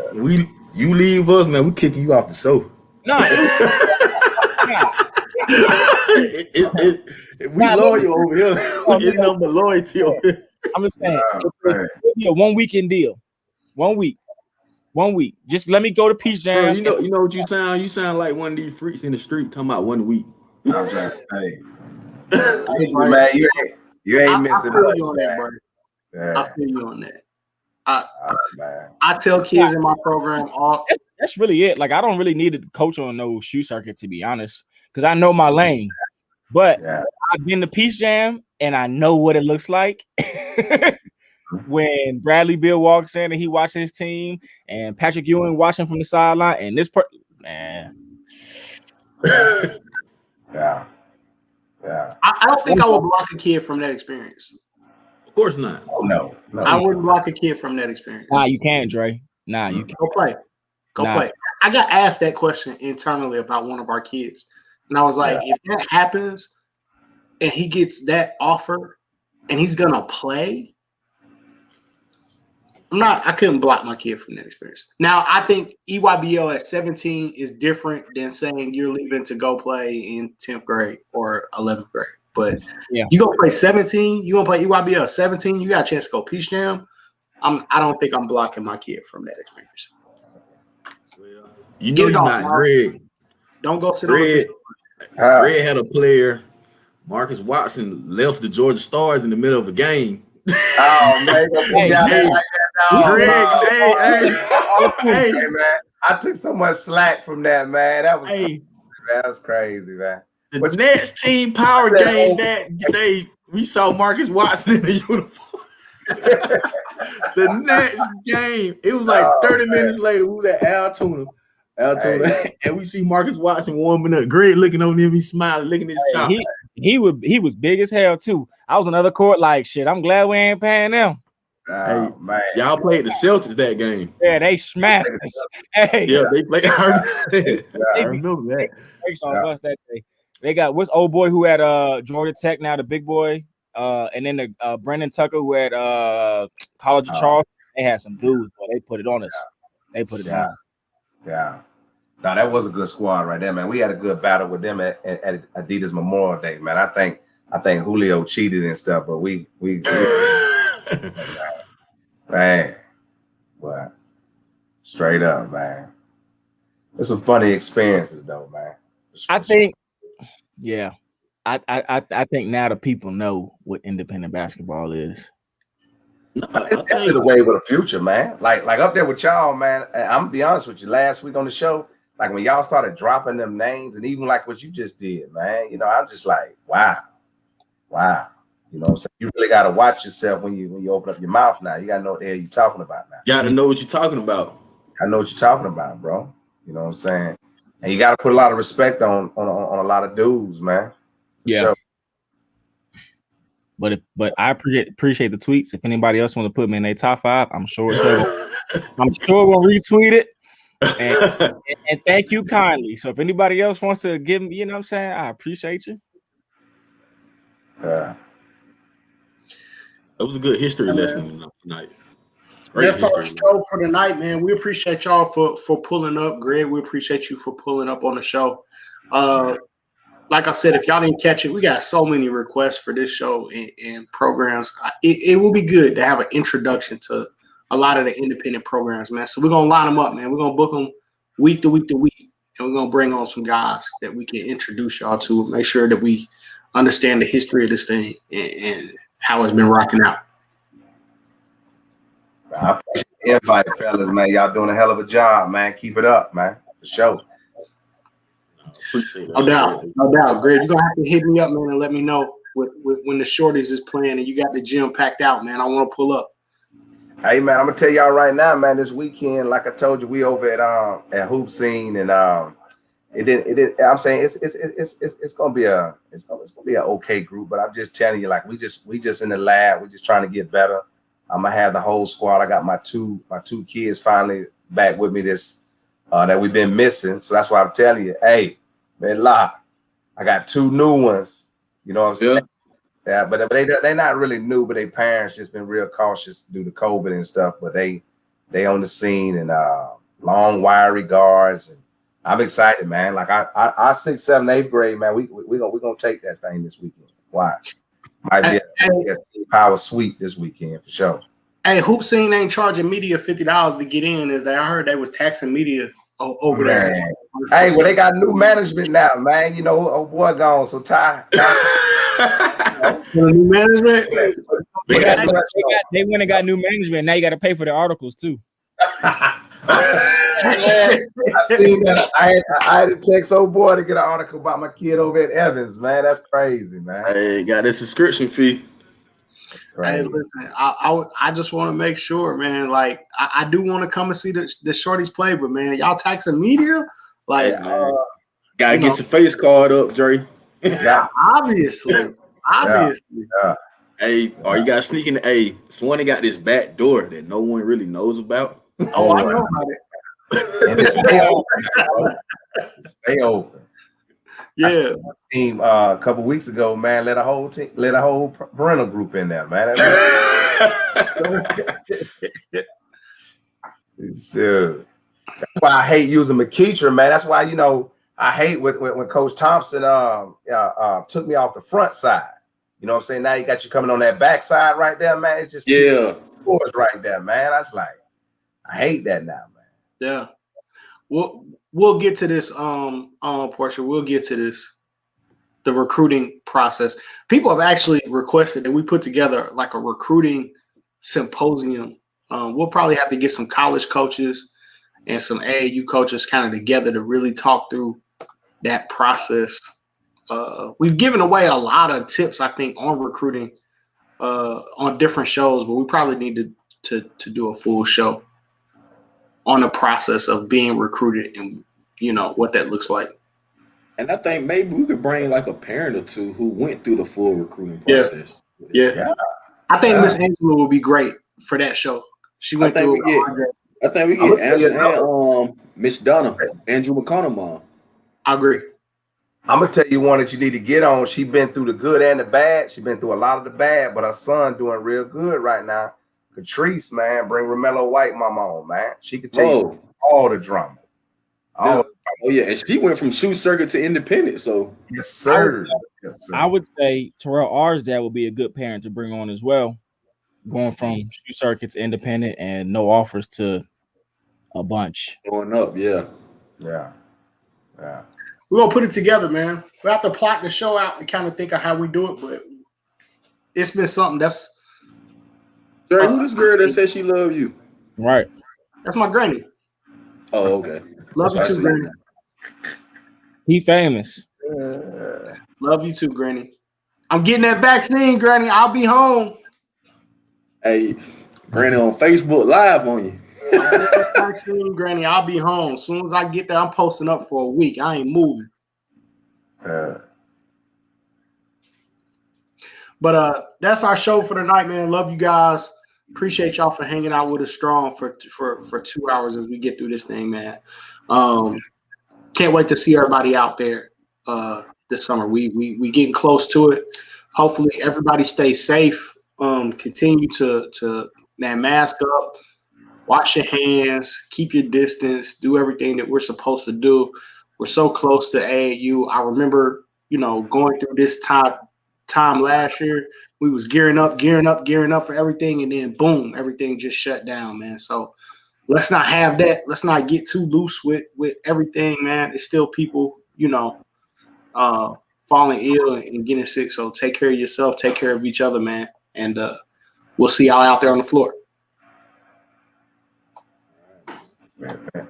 you leave us, man. We kicking you off the show. No, we loyal over here. We get number loyalty over here. I'm just saying, it'll be a 1 weekend deal. 1 week. 1 week. Just let me go to Peach Jam. Bro, you know what you sound? You sound like one of these freaks in the street talking about 1 week. I'm trying to say, man, you ain't missing I feel much, you on man. that, bro. Yeah. I feel you on that. Man. I tell kids in my program all. That's really it. Like, I don't really need a coach on no shoe circuit, to be honest, because I know my lane. But I've been to Peach Jam, and I know what it looks like when Bradley Beal walks in and he watches his team, and Patrick Ewing watching from the sideline, and this man. Yeah. I don't think I would block a kid from that experience. Of course not. Oh, no. I wouldn't block a kid from that experience. Nah, you can't, Dre. Nah, you can't. Go play. Play. I got asked that question internally about one of our kids. And I was like, if that happens and he gets that offer and he's going to play, I couldn't block my kid from that experience. Now, I think EYBL at 17 is different than saying you're leaving to go play in 10th grade or 11th grade. But you going to play 17, you going to play EYBL at 17, you got a chance to go Peach Jam. I don't think I'm blocking my kid from that experience. Well, you know you're not Greg. Don't go sit Greg. Greg had a player, Marcus Watson, left the Georgia Stars in the middle of a game. Oh, man. Hey, man. I took so much slack from that, man. That was crazy, man. The next team power game that day, we saw Marcus Watson in the uniform. The next game, it was like 30 minutes later, we were at Altoona, and we see Marcus Watson warming up. Greg looking on him, he's smiling, licking his chops. He was big as hell too. I was on another court like shit. I'm glad we ain't paying them. Hey, man. Y'all played the Celtics that game. Yeah, they smashed us. Hey, they played. I remember that. That day. They got what's old boy who had Georgia Tech now, the big boy, and then the Brendan Tucker who had College of Charles. They had some dudes, but they put it on us. They put it on. Yeah. No, that was a good squad right there, man. We had a good battle with them at Adidas Memorial Day, man. I think Julio cheated and stuff, but we man, but straight up, man. It's some funny experiences though, man. I think, I think now the people know what independent basketball is. It's definitely the wave of the future, man. Like up there with y'all, man. I'm gonna be honest with you. Last week on the show, like when y'all started dropping them names, and even like what you just did, man. You know, I'm just like, wow. You know what I'm saying? You really gotta watch yourself when you open up your mouth now. You gotta know what the hell you're talking about now. You gotta know what you're talking about. I know what you're talking about, bro. You know what I'm saying? And you gotta put a lot of respect on a lot of dudes, man. Yeah. Sure. But I appreciate the tweets. If anybody else want to put me in their top 5, I'm sure we'll retweet it. And thank you kindly. So if anybody else wants to give me, you know what I'm saying, I appreciate you. Yeah. That was a good history lesson tonight. That's our show for the night, man. We appreciate y'all for pulling up, Greg. We appreciate you for pulling up on the show. Like I said, if y'all didn't catch it, we got so many requests for this show and programs. It will be good to have an introduction to a lot of the independent programs, man. So we're going to line them up, man. We're going to book them week to week to week, and we're going to bring on some guys that we can introduce y'all to, make sure that we understand the history of this thing and how it's been rocking out. I appreciate the invite, fellas, man. Y'all doing a hell of a job, man. Keep it up, man. For sure. No doubt. Greg, you're going to have to hit me up, man, and let me know when the Shorties is playing and you got the gym packed out, man. I want to pull up. Hey, man, I'm going to tell y'all right now, man, this weekend, like I told you, we over at Hoop Scene, and I'm saying it's gonna be an okay group, but I'm just telling you, like we just in the lab, we're just trying to get better. I'm gonna have the whole squad. I got my two kids finally back with me that we've been missing. So that's why I'm telling you, hey, man, I got 2 new ones. You know what I'm saying? Yeah, but they're not really new, but their parents just been real cautious due to COVID and stuff. But they on the scene, and long wiry guards, and I'm excited, man. Like our 6th, 7th, 8th grade, man. We gonna take that thing this weekend. Watch. Might be a power sweep this weekend for sure. Hey, Hoop Scene ain't charging media $50 to get in. I heard they was taxing media over there. Hey, well, they got new management now, man. You know, old boy gone. So Ty new management. They went and got new management. Now you got to pay for the articles too. I seen that. I had to text old boy to get an article about my kid over at Evans, man. That's crazy, man. Hey, got a subscription fee. Hey, listen, I just want to make sure, man. Like, I do want to come and see the shorties play, but man, y'all taxing media, like, hey, gotta get your face card up, Dre. Yeah, obviously. Yeah. Hey, or you got sneaking. Hey, Swanee got this back door that no one really knows about. Oh, I know about it. And it stay open. Stay open. Yeah. Team a couple weeks ago, man, let a whole parental group in there, man. So, that's why I hate using McKeecher, man. That's why, you know, I hate when Coach Thompson took me off the front side. You know what I'm saying? Now you got you coming on that back side right there, man. It's just scores right there, man. That's like, I hate that now, man. Yeah. We'll get to this, Portia. We'll get to this. The recruiting process. People have actually requested that we put together like a recruiting symposium. We'll probably have to get some college coaches and some AAU coaches kind of together to really talk through that process. We've given away a lot of tips, I think, on recruiting on different shows, but we probably need to do a full show on the process of being recruited and, you know, what that looks like. And I think maybe we could bring like a parent or two who went through the full recruiting process. Yeah. I think Miss Angela would be great for that show. She went through it. I think we get Angela and Miss Donna, Andrew McConnell mom. I agree. I'm gonna tell you one that you need to get on. She's been through the good and the bad. She's been through a lot of the bad, but her son doing real good right now. Catrice, man, bring Romello White mama on, man. She could take all the drama. Oh yeah, and she went from shoe circuit to independent. So yes, sir. I would say Terrell Arsdale would be a good parent to bring on as well. Going from shoe circuit to independent and no offers to a bunch. Going up, yeah. We're gonna put it together, man. We have to plot the show out and kind of think of how we do it, but it's been something that's who this girl that says she love you? Right. That's my granny. Oh, okay. Love you too, Granny. He famous. Love you too, Granny. I'm getting that vaccine, Granny. I'll be home. Hey, Granny on Facebook Live on you. Vaccine, Granny. I'll be home. As soon as I get there, I'm posting up for a week. I ain't moving. But that's our show for tonight, man. Love you guys. Appreciate y'all for hanging out with us strong for 2 hours as we get through this thing, man. Can't wait to see everybody out there this summer. We getting close to it. Hopefully everybody stays safe. Continue to mask up, wash your hands, keep your distance, do everything that we're supposed to do. We're so close to AAU. I remember, going through this time last year. We was gearing up for everything, and then boom, everything just shut down, man. So let's not have that. Let's not get too loose with everything, man. It's still people, falling ill and getting sick. So take care of yourself, take care of each other, man. And we'll see y'all out there on the floor.